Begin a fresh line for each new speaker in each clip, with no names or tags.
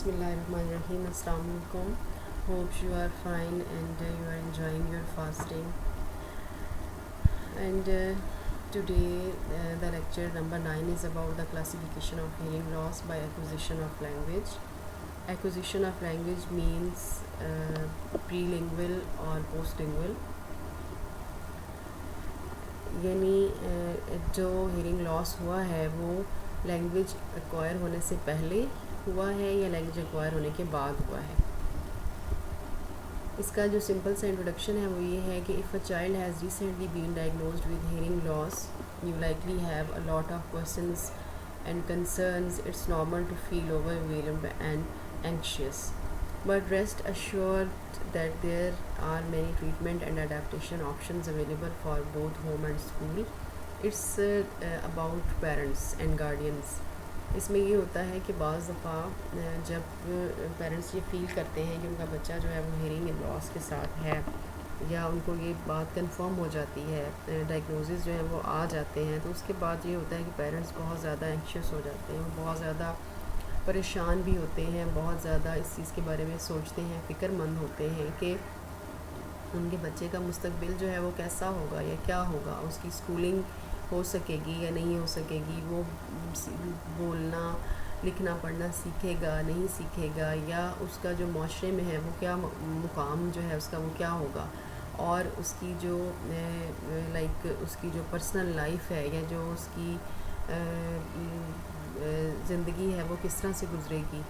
Bismillahirrahmanirrahim. Assalamu alaikum. Hope you are fine and you are enjoying your fasting. And today the lecture number 9 is about the classification of hearing loss by acquisition of language. Acquisition of language means prelingual or postlingual. यानी जो hearing loss हुआ है वो language acquire होने से पहले हुआ है या लैंग्वेज एक्वायर होने के बाद हुआ है। इसका जो सिंपल सा इंट्रोडक्शन है वो ये है कि if a child has recently been diagnosed with hearing loss you likely have a lot of questions and concerns. It's normal to feel overwhelmed and anxious, but rest assured that there are many treatment and adaptation options available for both home and school. It's about parents and guardians. इसमें ये होता है कि बाज़ दफ़ा जब parents ये feel करते हैं कि उनका बच्चा जो है वो हेयरिंग लॉस के साथ है या उनको ये बात कंफर्म हो जाती है, डायग्नोसिस जो है वो आ जाते हैं, तो उसके बाद ये होता है कि पेरेंट्स बहुत ज़्यादा एंक्शियस हो जाते हैं, बहुत ज़्यादा परेशान भी होते हैं, बहुत ज़्यादा इस चीज़ के बारे में सोचते हैं, फ़िक्रमंद होते हैं कि उनके बच्चे का मुस्तकबिल जो है वो कैसा होगा या क्या होगा, उसकी स्कूलिंग हो सकेगी या नहीं हो सकेगी, वो बोलना लिखना पढ़ना सीखेगा नहीं सीखेगा, या उसका जो माशरे में है वो क्या मुकाम जो है उसका वो क्या होगा, और उसकी जो उसकी जो पर्सनल लाइफ है या जो उसकी ज़िंदगी है वो किस तरह से गुजरेगी।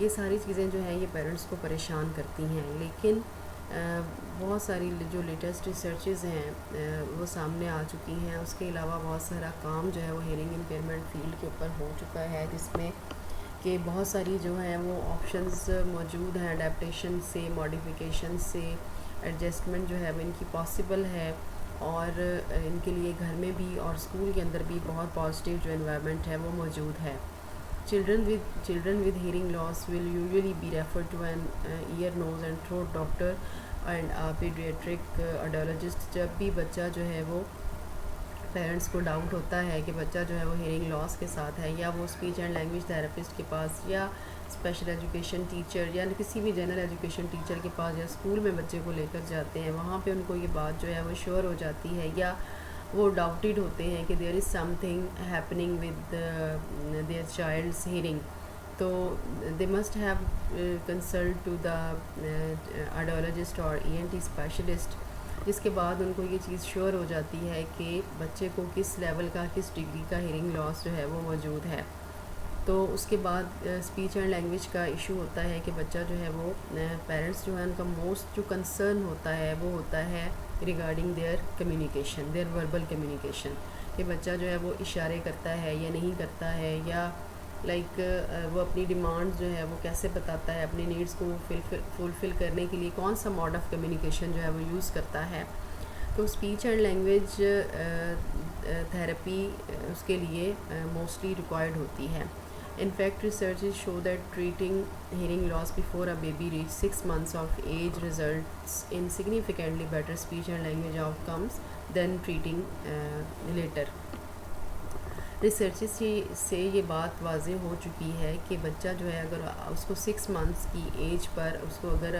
ये सारी चीज़ें जो हैं ये पेरेंट्स को परेशान करती हैं। लेकिन बहुत सारी जो लेटेस्ट रिसर्चेस हैं वो सामने आ चुकी हैं। उसके अलावा बहुत सारा काम जो है वो हेयरिंग इम्पेयरमेंट फील्ड के ऊपर हो चुका है, जिसमें कि बहुत सारी जो हैं वो ऑप्शंस मौजूद हैं। अडेप्टेशन से, मॉडिफिकेशन से, एडजस्टमेंट जो है वो इनकी पॉसिबल है, और इनके लिए घर में भी और स्कूल के अंदर भी बहुत पॉजिटिव जो एनवायरनमेंट है वो मौजूद है। Children with hearing loss will usually be referred to an ear, nose and throat doctor and a pediatric audiologist. जब भी बच्चा जो है वो पेरेंट्स को डाउट होता है कि बच्चा जो है वो हेयरिंग लॉस के साथ है, या वो स्पीच एंड लैंग्वेज थेरेपिस्ट के पास या स्पेशल एजुकेशन टीचर या किसी भी जनरल एजुकेशन टीचर के पास या स्कूल में बच्चे को लेकर जाते हैं, वहाँ पे उनको ये बात जो है वो श्योर हो जाती है, या वो डाउटेड होते हैं कि there is something happening with their child's hearing, तो they must have consult to the audiologist और ईएनटी स्पेशलिस्ट, जिसके बाद उनको ये चीज़ श्योर हो जाती है कि बच्चे को किस लेवल का, किस डिग्री का हेयरिंग लॉस जो है वो मौजूद है। तो उसके बाद स्पीच एंड लैंग्वेज का इशू होता है कि बच्चा जो है वो पेरेंट्स जो है उनका मोस्ट जो कंसर्न होता है वो होता है regarding their communication, their verbal communication, कि बच्चा जो है वो इशारे करता है या नहीं करता है, या वो अपनी डिमांड जो है वो कैसे बताता है, अपनी नीड्स को फुलफ़िल करने के लिए कौन सा मोड ऑफ़ कम्युनिकेशन जो है वो यूज़ करता है। तो स्पीच एंड लैंग्वेज थेरेपी उसके लिए मोस्टली रिक्वायर्ड होती है। In fact, researches show that treating hearing loss before a baby reaches 6 months of age results in significantly better speech and language outcomes than treating later. Researches से ये बात वाज़ेह हो चुकी है कि बच्चा जो है अगर उसको 6 मंथ्स की एज पर उसको अगर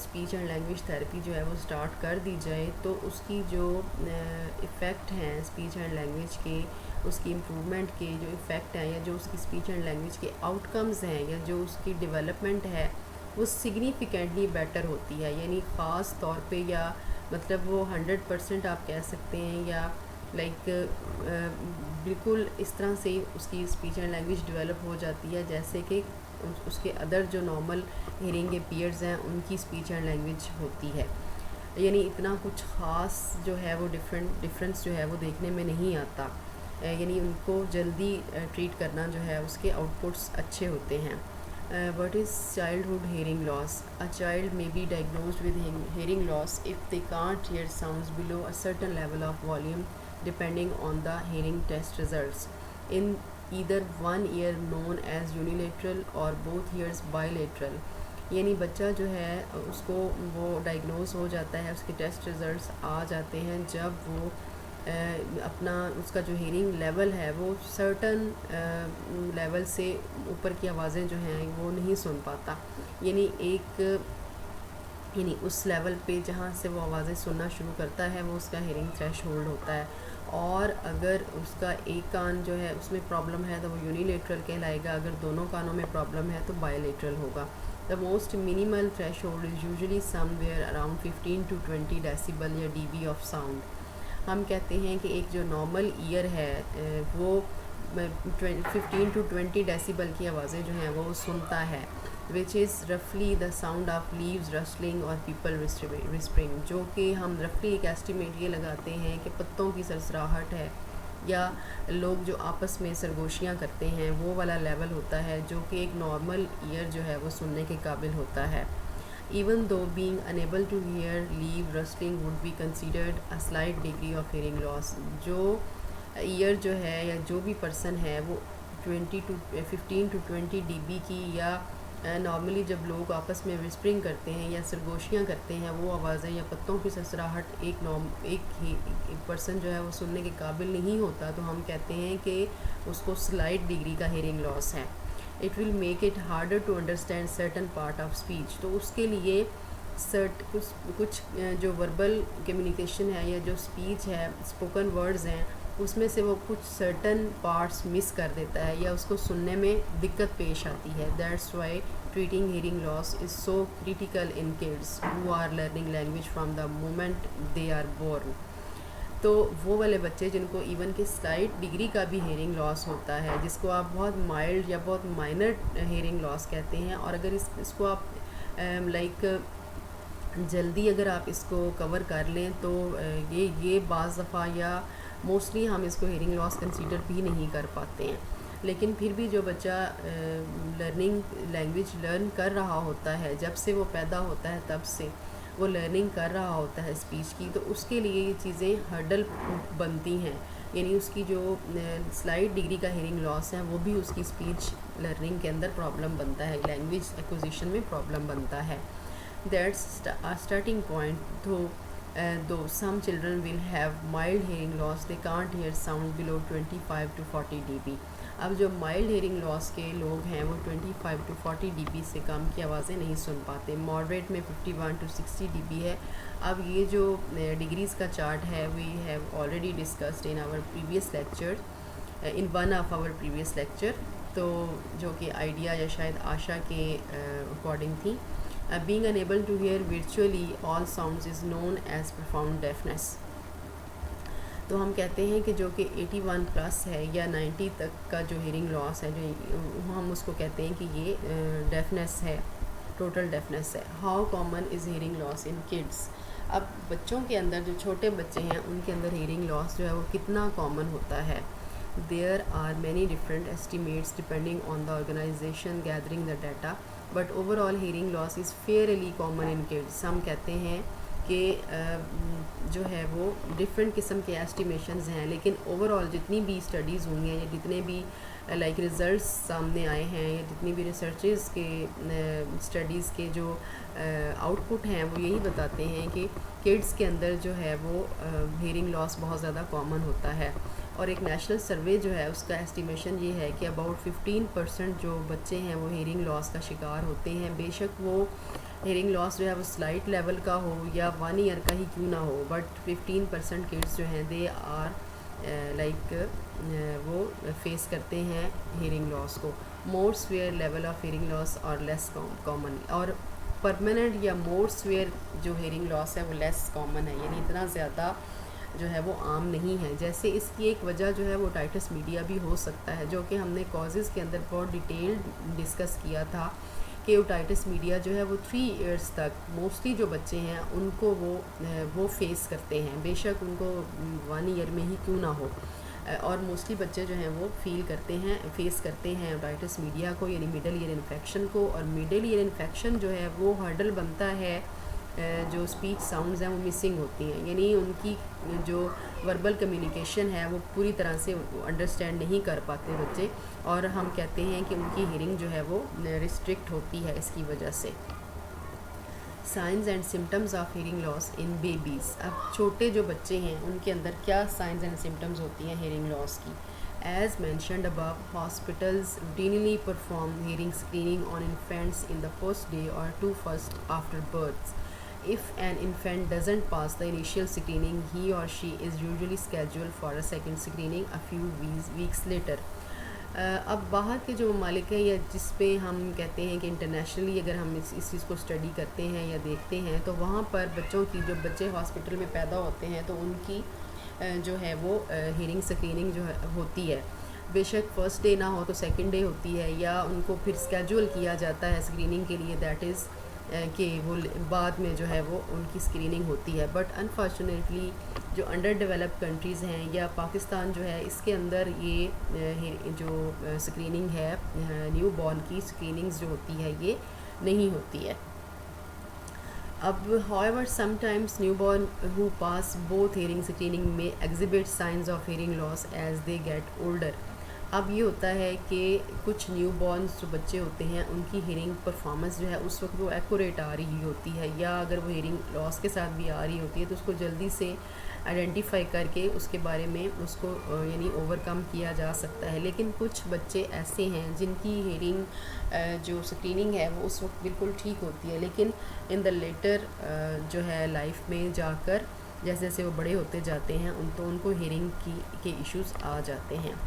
स्पीच एंड लैंग्वेज थेरेपी जो है वो स्टार्ट कर दी जाए, तो उसकी जो इफ़ेक्ट हैं स्पीच एंड लैंग्वेज के, उसकी इम्प्रूवमेंट के जो इफ़ेक्ट हैं, या जो उसकी स्पीच एंड लैंग्वेज के आउटकम्स हैं, या जो उसकी डेवलपमेंट है वो सिग्निफिकेंटली बेटर होती है। यानी ख़ास तौर पे, या मतलब वो 100% आप कह सकते हैं, या बिल्कुल इस तरह से उसकी स्पीच एंड लैंग्वेज डेवलप हो जाती है जैसे कि उसके अदर जो नॉर्मल हेयरिंग के पीयर्स हैं उनकी स्पीच एंड लैंग्वेज होती है। यानी इतना कुछ ख़ास जो है वो डिफरेंस जो है वो देखने में नहीं आता, यानी उनको जल्दी ट्रीट करना जो है उसके आउटपुट्स अच्छे होते हैं। What is childhood hearing loss? A child may be diagnosed with hearing loss if they can't hear sounds below a certain level of volume, depending on the hearing test results, in either one ear known as unilateral or both ears bilateral. यानी बच्चा जो है उसको वो diagnose हो जाता है, उसके टेस्ट रिज़ल्ट्स आ जाते हैं जब वो अपना उसका जो हेयरिंग लेवल है वो सर्टन लेवल से ऊपर की आवाज़ें जो हैं वो नहीं सुन पाता, यानी उस लेवल पे जहाँ से वो आवाज़ें सुनना शुरू करता है वो उसका हेयरिंग थ्रेश होल्ड होता है। और अगर उसका एक कान जो है उसमें प्रॉब्लम है तो वो यूनिलेटरल कहलाएगा, अगर दोनों कानों में प्रॉब्लम है तो बायलेटरल होगा। The most minimal threshold is usually somewhere around 15 to 20 decibel या dB ऑफ साउंड। हम कहते हैं कि एक जो नॉर्मल ईयर है वो 15 to 20 डेसिबल की आवाज़ें जो हैं वो सुनता है, विच इज़ रफली द साउंड ऑफ लीव्स रस्टलिंग और पीपल विस्परिंग, जो कि हम रफली एक एस्टिमेट ये लगाते हैं कि पत्तों की सरसराहट है या लोग जो आपस में सरगोशियाँ करते हैं वो वाला लेवल होता है, जो कि एक नॉर्मल ईयर जो है वो सुनने के काबिल होता है। Even though being unable to hear leaf rustling would be considered a slight degree of hearing loss, जो ईयर जो है या जो भी पर्सन है वो 15 to 20 dB की या नॉर्मली जब लोग आपस में विस्परिंग करते हैं या सरगोशियाँ करते हैं वो आवाज़ें या पत्तों की सरसराहट एक पर्सन जो है वो सुनने के काबिल नहीं होता, तो हम कहते हैं कि उसको स्लाइट डिग्री का हेयरिंग लॉस है। It will make it harder to understand certain part of speech, तो उसके लिए कुछ जो वर्बल कम्युनिकेशन है या जो स्पीच है, स्पोकन वर्ड्स हैं, उसमें से वो कुछ सर्टन पार्ट्स मिस कर देता है या उसको सुनने में दिक्कत पेश आती है। That's why treating hearing loss is so critical in kids who are learning language from the moment they are born. तो वो वाले बच्चे जिनको इवन के स्लाइट डिग्री का भी हेयरिंग लॉस होता है, जिसको आप बहुत माइल्ड या बहुत माइनर हेयरिंग लॉस कहते हैं, और अगर इसको आप जल्दी अगर आप इसको कवर कर लें तो ये बाज़ दफ़ा या मोस्टली हम इसको हेयरिंग लॉस कंसीडर भी नहीं कर पाते हैं। लेकिन फिर भी जो बच्चा लैंग्वेज लर्न कर रहा होता है, जब से वो पैदा होता है तब से वो लर्निंग कर रहा होता है स्पीच की, तो उसके लिए ये चीज़ें हर्डल बनती हैं, यानी उसकी जो स्लाइट डिग्री का हेयरिंग लॉस है वो भी उसकी स्पीच लर्निंग के अंदर प्रॉब्लम बनता है, लैंग्वेज एक्विजिशन में प्रॉब्लम बनता है। That's a starting point, though some children will have mild hearing loss, they can't hear sound below 25 to 40 dB। अब जो माइल्ड हेयरिंग लॉस के लोग हैं वो 25 to 40 dB से कम की आवाज़ें नहीं सुन पाते। मॉडरेट में 51 to 60 dB है। अब ये जो डिग्रीज़ का चार्ट है we have already discussed in our previous lecture, in one of our previous lecture, तो जो कि आइडिया या शायद आशा के अकॉर्डिंग थी। Being unable to hear virtually all sounds is known as profound deafness। तो हम कहते हैं कि जो कि 81 प्लस है या 90 तक का जो हेयरिंग लॉस है, जो हम उसको कहते हैं कि ये डेफनेस है, टोटल डेफनेस है। How common is hearing loss in kids. अब बच्चों के अंदर, जो छोटे बच्चे हैं उनके अंदर हेयरिंग लॉस जो है वो कितना कॉमन होता है। There are many different estimates depending on the organization gathering the data, but overall hearing loss is fairly common in kids. हम कहते हैं कि जो है वो डिफरेंट किस्म के एस्टिमेशंस हैं, लेकिन ओवरऑल जितनी भी स्टडीज़ हुई हैं या जितने भी रिज़ल्ट्स सामने आए हैं या जितनी भी रिसर्चेस के स्टडीज़ के जो आउटपुट हैं वो यही बताते हैं कि किड्स के अंदर जो है वो हेयरिंग लॉस बहुत ज़्यादा कॉमन होता है। और एक नेशनल सर्वे जो है उसका एस्टिमेशन ये है कि अबाउट 15% जो बच्चे हैं वो हेयरिंग लॉस का शिकार होते हैं। बेशक वो हेयरिंग लॉस जो है वो स्लाइट लेवल का हो या 1 ईयर का ही क्यों ना हो, बट 15% किड्स जो हैं दे आर वो फेस करते हैं हेयरिंग लॉस को। More severe level of hearing loss और लेस कॉमन, और परमानेंट या मोर स्वेयर जो हेयरिंग लॉस है वो लेस कॉमन है, यानी इतना ज़्यादा जो है वो आम नहीं है। जैसे इसकी एक वजह जो है वो ओटाइटिस मीडिया भी हो सकता है, जो कि हमने कॉजेज़ के अंदर बहुत डिटेल्ड डिस्कस किया था कि ओटाइटिस मीडिया जो है वो 3 इयर्स तक मोस्टली जो बच्चे हैं उनको वो फेस करते हैं, बेशक उनको 1 ईयर में ही क्यों ना हो, और मोस्टली बच्चे जो हैं वो फेस करते हैं ओटाइटिस मीडिया को, यानी मिडल ईयर इन्फेक्शन को। और मिडल ईयर इन्फेक्शन जो है वो हर्डल बनता है, जो स्पीच साउंड्स हैं वो मिसिंग होती हैं, यानी उनकी जो वर्बल कम्युनिकेशन है वो पूरी तरह से अंडरस्टैंड नहीं कर पाते बच्चे, और हम कहते हैं कि उनकी हियरिंग जो है वो रिस्ट्रिक्ट होती है इसकी वजह से। Science and symptoms of hearing loss in babies. अब छोटे जो बच्चे हैं उनके अंदर क्या साइंस एंड सिम्टम्स होती हैं हेयरिंग लॉस की। As mentioned above, hospitals routinely perform hearing screening on infants in the first day or two first after birth. If an infant doesn't pass the initial screening, he or she is usually scheduled for a second screening a few weeks later. अब बाहर के जो ममालिक हैं या जिस पे हम कहते हैं कि इंटरनेशनली अगर हम इस चीज़ को स्टडी करते हैं या देखते हैं, तो वहाँ पर बच्चों की, जो बच्चे हॉस्पिटल में पैदा होते हैं तो उनकी जो है वो हेयरिंग स्क्रीनिंग जो है होती है। बेशक फ़र्स्ट डे ना हो तो सेकंड डे होती है, या उनको फिर स्केड्यूल किया जाता है स्क्रीनिंग के लिए, दैट इज़ कि वो बाद में जो है वो उनकी स्क्रीनिंग होती है। बट अनफॉर्चुनेटली जो अंडर डेवलप्ड कंट्रीज़ हैं या पाकिस्तान जो है, इसके अंदर ये जो स्क्रीनिंग है न्यू बॉर्न की स्क्रीनिंग्स जो होती है ये नहीं होती है। अब however sometimes newborn who pass both hearing screening may exhibit signs of hearing loss as they get older. अब ये होता है कि कुछ न्यू बॉर्न्स जो बच्चे होते हैं उनकी हेयरिंग परफॉर्मेंस जो है उस वक्त वो एक्यूरेट आ रही होती है, या अगर वो हेयरिंग लॉस के साथ भी आ रही होती है तो उसको जल्दी से आइडेंटिफाई करके उसके बारे में उसको यानी ओवरकम किया जा सकता है। लेकिन कुछ बच्चे ऐसे हैं जिनकी हेयरिंग जो स्क्रीनिंग है वो उस वक्त बिल्कुल ठीक होती है, लेकिन इन द लेटर जो है लाइफ में जाकर जैसे जैसे वो बड़े होते जाते हैं उनको हेयरिंग के इश्यूज़ आ जाते हैं।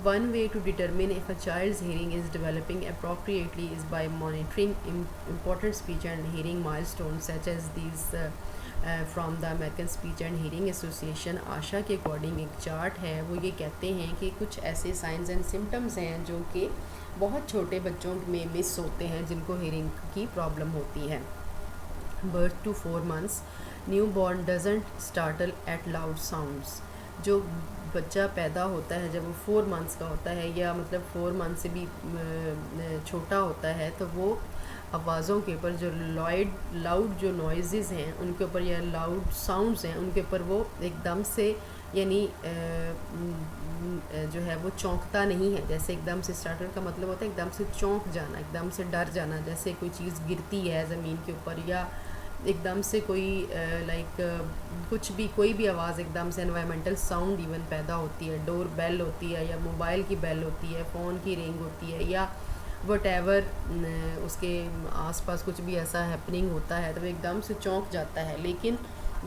One way to determine if a child's hearing is developing appropriately is by monitoring important speech and hearing milestones such as these from the American Speech and Hearing Association. आशा के according एक chart है, वो ये कहते हैं कि कुछ ऐसे साइंस एंड सिम्टम्स हैं जो कि बहुत छोटे बच्चों में मिस होते हैं जिनको हेयरिंग की प्रॉब्लम होती है। Birth to 4 months, newborn doesn't startle at loud sounds. जो बच्चा पैदा होता है जब वो 4 मंथ्स का होता है, या मतलब 4 मंथ से भी छोटा होता है, तो वो आवाज़ों के ऊपर जो लाउड जो नॉइज़ हैं उनके ऊपर, या लाउड साउंड्स हैं उनके ऊपर वो एकदम से यानी जो है वो चौंकता नहीं है। जैसे एकदम से स्टार्टर का मतलब होता है एकदम से चौंक जाना, एकदम से डर जाना, जैसे कोई चीज़ गिरती है ज़मीन के ऊपर, या एकदम से कोई कुछ भी कोई भी आवाज़ एकदम से एनवायरमेंटल साउंड इवन पैदा होती है, डोर बेल होती है या मोबाइल की बेल होती है, फ़ोन की रिंग होती है, या वटेवर उसके आसपास कुछ भी ऐसा हैपनिंग होता है तो वो एकदम से चौंक जाता है। लेकिन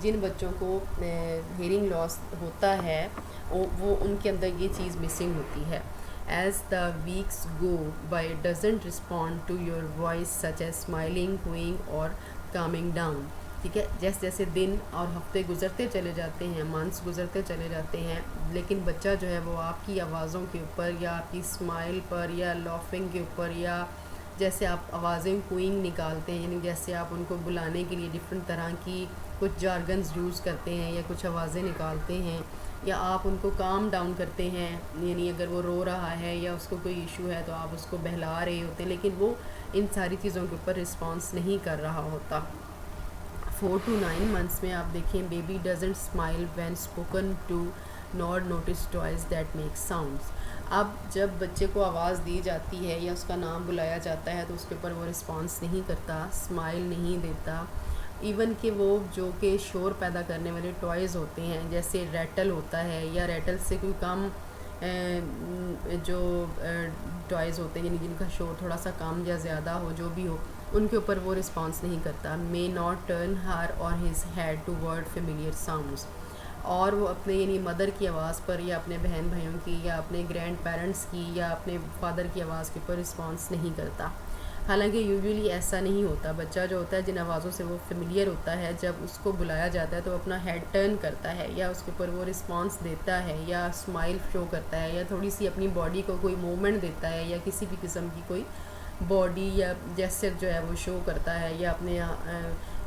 जिन बच्चों को हेयरिंग लॉस होता है वो उनके अंदर ये चीज़ मिसिंग होती है। As the weeks go by, it doesn't respond to your voice such as smiling, cooing or calming down. ठीक है, जैसे जैसे दिन और हफ्ते गुज़रते चले जाते हैं, मंथ्स गुज़रते चले जाते हैं, लेकिन बच्चा जो है वो आपकी आवाज़ों के ऊपर या आपकी स्माइल पर या लॉफिंग के ऊपर, या जैसे आप आवाज़ें कूइंग निकालते हैं, यानी जैसे आप उनको बुलाने के लिए डिफरेंट तरह की कुछ जार्गन्स यूज़ करते हैं या कुछ आवाज़ें निकालते हैं, या आप उनको काम डाउन करते हैं, यानी अगर वो रो रहा है या उसको कोई इशू है तो आप उसको बहला रहे होते हैं, लेकिन वो इन सारी चीज़ों के ऊपर रिस्पॉन्स नहीं कर रहा होता। 4 to 9 मंथ्स में आप देखें, baby doesn't smile when spoken to not notice toys that make sounds. अब जब बच्चे को आवाज़ दी जाती है या उसका नाम बुलाया जाता है तो उसके ऊपर वो रिस्पॉन्स नहीं करता, स्माइल नहीं देता। इवन कि वो जो कि शोर पैदा करने वाले टॉयज़ होते हैं, जैसे रैटल होता है या रैटल से कोई कम जो टॉयज़ होते हैं जिनका शोर थोड़ा सा कम या ज़्यादा हो, जो भी हो, उनके ऊपर वो रिस्पॉन्स नहीं करता। मे नॉट टर्न हर और his head toward familiar sounds, और वो अपने यानी मदर की आवाज़ पर या अपने बहन भाइयों की या अपने ग्रैंड पेरेंट्स की या अपने फादर की आवाज़ के ऊपर रिस्पॉन्स नहीं करता। हालांकि यूजुअली ऐसा नहीं होता। बच्चा जो होता है जिन आवाज़ों से वो फेमिलियर होता है, जब उसको बुलाया जाता है तो अपना हेड टर्न करता है या उसके ऊपर वो रिस्पॉन्स देता है या स्माइल शो करता है या थोड़ी सी अपनी बॉडी को कोई मूवमेंट देता है या किसी भी किस्म की कोई बॉडी या जेस्चर जो है वो शो करता है, या अपने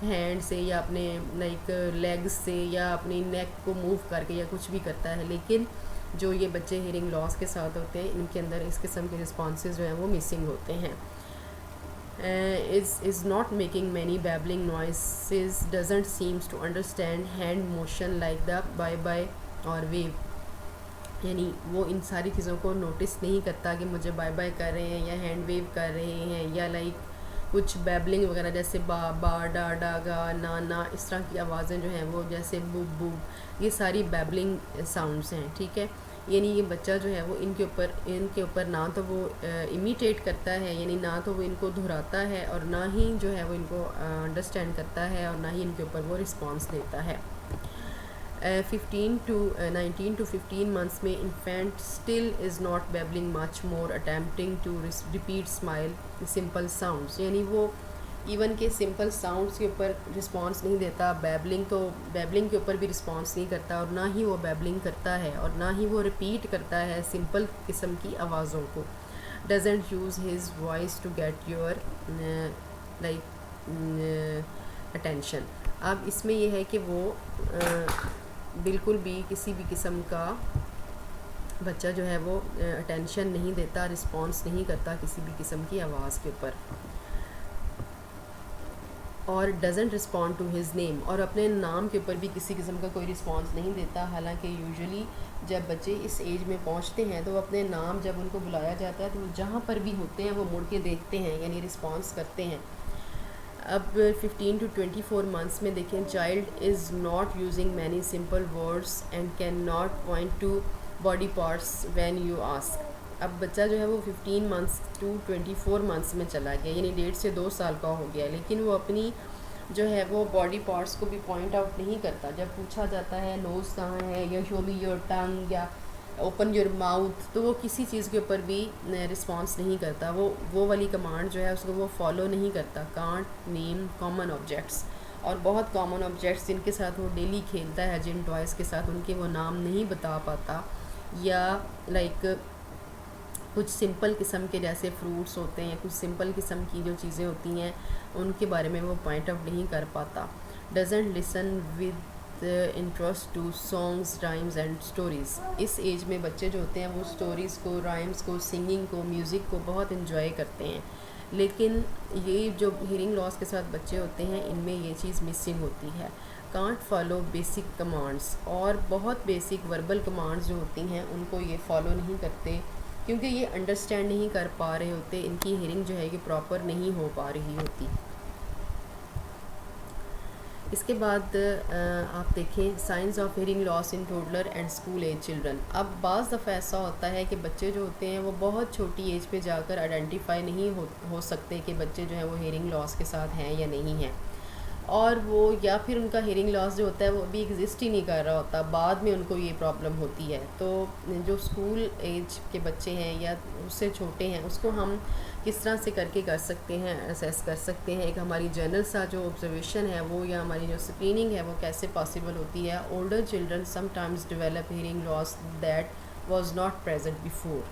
हैंड से या अपने लाइक लेग्स से या अपनी नेक को मूव करके या कुछ भी करता है। लेकिन जो ये बच्चे हेयरिंग लॉस के साथ होते हैं इनके अंदर इस किस्म के रिस्पॉन्सेज जो हैं वो मिसिंग होते हैं। is not making many babbling noises, doesn't seems to understand hand motion like the bye bye और wave, यानी वो इन सारी चीज़ों को नोटिस नहीं करता कि मुझे बाय बाय कर रहे हैं या हैंड वेव कर रहे हैं या लाइक कुछ बैबलिंग वगैरह जैसे बा बा डा डा गा ना ना, इस तरह की आवाज़ें जो हैं वो, जैसे बुब बुब, ये सारी बैबलिंग साउंड्स हैं, ठीक है। यानी ये बच्चा जो है वो इनके ऊपर ना तो वो इमिटेट करता है, यानी ना तो वो इनको दोहराता है, और ना ही जो है वो इनको अंडरस्टैंड करता है, और ना ही इनके ऊपर वो रिस्पॉन्स देता है। 19 to 15 months में infant still is not babbling much more attempting to repeat smile simple sounds, यानी वो इवन के सिंपल साउंड्स के ऊपर रिस्पॉन्स नहीं देता, बैबलिंग के ऊपर भी रिस्पॉन्स नहीं करता, और ना ही वो बैबलिंग करता है, और ना ही वो रिपीट करता है सिंपल किस्म की आवाज़ों को। Doesn't use his voice to get your attention. अब इसमें यह है कि वो बिल्कुल भी किसी भी किस्म का बच्चा जो है वो अटेंशन नहीं देता, रिस्पॉन्स नहीं करता किसी भी किस्म की आवाज़ के ऊपर, और doesn't respond to his name, और अपने नाम के ऊपर भी किसी किस्म का कोई रिस्पॉन्स नहीं देता। हालांकि यूजुअली जब बच्चे इस एज में पहुंचते हैं तो अपने नाम जब उनको बुलाया जाता है तो वो जहाँ पर भी होते हैं वो मुड़ के देखते हैं, यानी रिस्पॉन्स करते हैं। अब 15 to 24 मंथ्स में देखें, child is not using many simple words and can not point two body parts when you ask. अब बच्चा जो है वो 15 मंथ्स टू 24 मंथ्स में चला गया, यानी 1.5 से 2 साल का हो गया, लेकिन वो अपनी जो है वो बॉडी पार्ट्स को भी पॉइंट आउट नहीं करता। जब पूछा जाता है नोज़ कहाँ है, या शो मी योर टंग, या ओपन योर माउथ, तो वो किसी चीज़ के ऊपर भी रिस्पॉन्स नहीं करता। वो वाली कमांड जो है उसको वो फॉलो नहीं करता। कांट नेम कॉमन ऑब्जेक्ट्स, और बहुत कॉमन ऑब्जेक्ट्स जिनके साथ वो डेली खेलता है, जिन टॉयज़ के साथ, उनके वो नाम नहीं बता पाता, या लाइक कुछ सिंपल किस्म के जैसे फ्रूट्स होते हैं, कुछ सिंपल किस्म की जो चीज़ें होती हैं उनके बारे में वो पॉइंट आउट नहीं कर पाता। Doesn't listen with interest to songs, rhymes and stories. इस एज में बच्चे जो होते हैं वो स्टोरीज़ को, राइम्स को, सिंगिंग को, म्यूज़िक को बहुत इन्जॉय करते हैं, लेकिन ये जो हियरिंग लॉस के साथ बच्चे होते हैं इनमें ये चीज़ मिसिंग होती है। कांट फॉलो बेसिक कमांड्स, और बहुत बेसिक वर्बल कमांड्स जो होती हैं उनको ये फॉलो नहीं करते, क्योंकि ये अंडरस्टैंड नहीं कर पा रहे होते, इनकी हियरिंग जो है कि प्रॉपर नहीं हो पा रही होती। इसके बाद आप देखें signs of hearing loss in toddler and school age children. अब बाज़ दफ़ा ऐसा होता है कि बच्चे जो होते हैं वो बहुत छोटी एज पे जाकर आइडेंटिफाई नहीं हो सकते कि बच्चे जो हैं वो हियरिंग लॉस के साथ हैं या नहीं हैं, और वो या फिर उनका हियरिंग लॉस जो होता है वो अभी एग्जिस्ट ही नहीं कर रहा होता, बाद में उनको ये प्रॉब्लम होती है। तो जो स्कूल एज के बच्चे हैं या उससे छोटे हैं उसको हम किस तरह से करके कर सकते हैं, असेस कर सकते हैं। एक हमारी जनरल सा जो ऑब्जर्वेशन है वो, या हमारी जो स्क्रीनिंग है वो कैसे पॉसिबल होती है। Older children sometimes develop hearing loss that was not present before.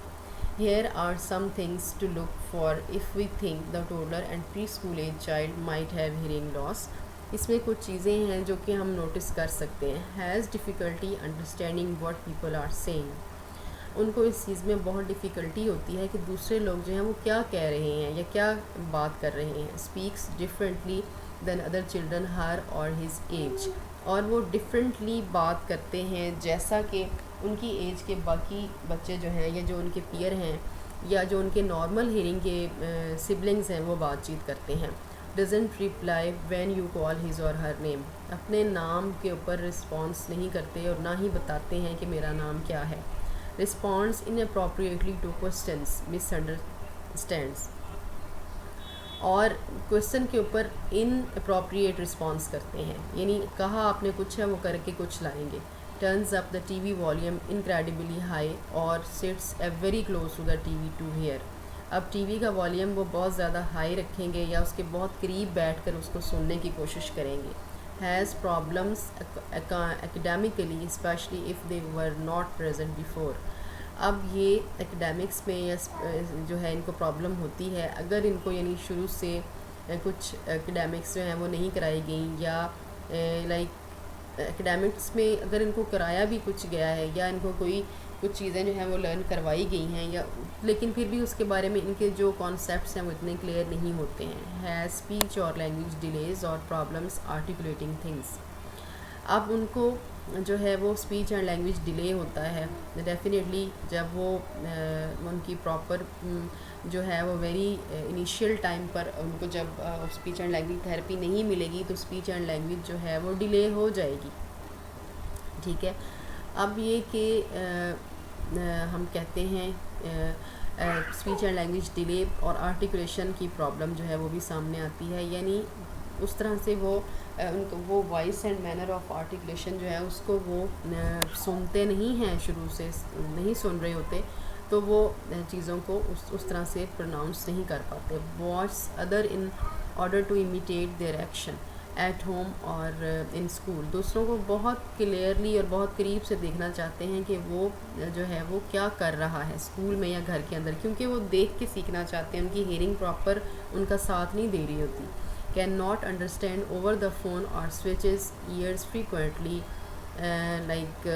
Here are some things to look for if we think the toddler and preschool age child might have hearing loss. इसमें कुछ चीज़ें हैं जो कि हम notice कर सकते हैं। Has difficulty understanding what people are saying. उनको इस चीज़ में बहुत डिफ़िकल्टी होती है कि दूसरे लोग जो हैं वो क्या कह रहे हैं या क्या बात कर रहे हैं। Speaks differently than other children her और हिज एज, और वो डिफरेंटली बात करते हैं जैसा कि उनकी एज के बाकी बच्चे जो हैं या जो उनके पीयर हैं या जो उनके नॉर्मल हियरिंग के सिबलिंग्स हैं वो बातचीत करते हैं। Doesn't reply when you call his और हर नेम। अपने नाम के ऊपर रिस्पॉन्स नहीं करते और ना ही बताते हैं कि मेरा नाम क्या है। रिस्पॉन्स इनअप्रोप्रिएटली टू क्वेश्चंस, मिसअंडरस्टैंड्स, और क्वेश्चन के ऊपर इनअप्रोप्रिएट रिस्पॉन्स करते हैं, यानी कहा आपने कुछ है वो करके कुछ लाएंगे। Turns up the TV volume incredibly high और sits very close to the TV to hear. अब टीवी का वॉल्यूम वो बहुत ज़्यादा हाई रखेंगे या उसके बहुत करीब बैठकर उसको सुनने की कोशिश करेंगे। Has problems academically specially if they were not present before. अब ये एकेडमिक्स में या जो है इनको प्रॉब्लम होती है अगर इनको यानी शुरू से कुछ एकेडमिक्स जो हैं वो नहीं कराई गई, या लाइक एकेडमिक्स में अगर इनको कराया भी कुछ गया है या इनको कोई कुछ चीज़ें जो हैं वो लर्न करवाई गई हैं, या लेकिन फिर भी उसके बारे में इनके जो कॉन्सेप्ट्स हैं वो इतने क्लियर नहीं होते हैं। हैज़ स्पीच और लैंग्वेज डिलेज और प्रॉब्लम्स आर्टिकुलेटिंग थिंग्स। अब उनको जो है वो स्पीच एंड लैंग्वेज डिले होता है डेफ़िनेटली जब वो उनकी प्रॉपर जो है वो वेरी इनिशियल टाइम पर उनको जब स्पीच एंड लैंग्वेज थेरेपी नहीं मिलेगी तो स्पीच एंड लैंग्वेज जो है वो डिले हो जाएगी। ठीक है, अब ये कि हम कहते हैं स्पीच एंड लैंग्वेज डिले और आर्टिकुलेशन की प्रॉब्लम जो है वो भी सामने आती है, यानी उस तरह से वो उनको वो voice and manner of articulation जो है उसको वो सुनते नहीं हैं, शुरू से नहीं सुन रहे होते, तो वो चीज़ों को उस तरह से प्रोनाउंस नहीं कर पाते। Watch other in order to imitate their action at home और इन स्कूल, दूसरों को बहुत क्लियरली और बहुत करीब से देखना चाहते हैं कि वो जो है वो क्या कर रहा है स्कूल में या घर के अंदर, क्योंकि वो देख के सीखना चाहते हैं, उनकी हेयरिंग प्रॉपर उनका साथ नहीं दे रही होती। Can not understand over the phone और switches ears frequently like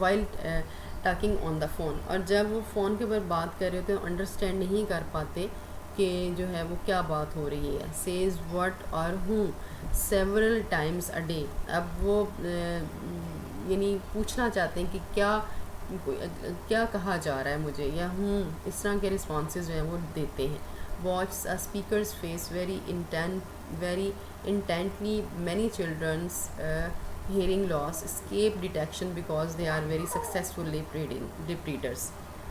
while talking on the phone, और जब वो फ़ोन के ऊपर बात कर रहे होते हैं अंडरस्टैंड नहीं कर पाते कि जो है वो क्या बात हो रही है। सेज व्हाट और हूँ सेवरल टाइम्स अ डे, अब वो यानी पूछना चाहते हैं कि क्या कहा जा रहा है मुझे, या हूँ, इस तरह के रिस्पॉन्सेज जो हैं वो देते हैं। Watch a speakers face very intently many childrens hearing loss escape detection because they are very successful lip readers।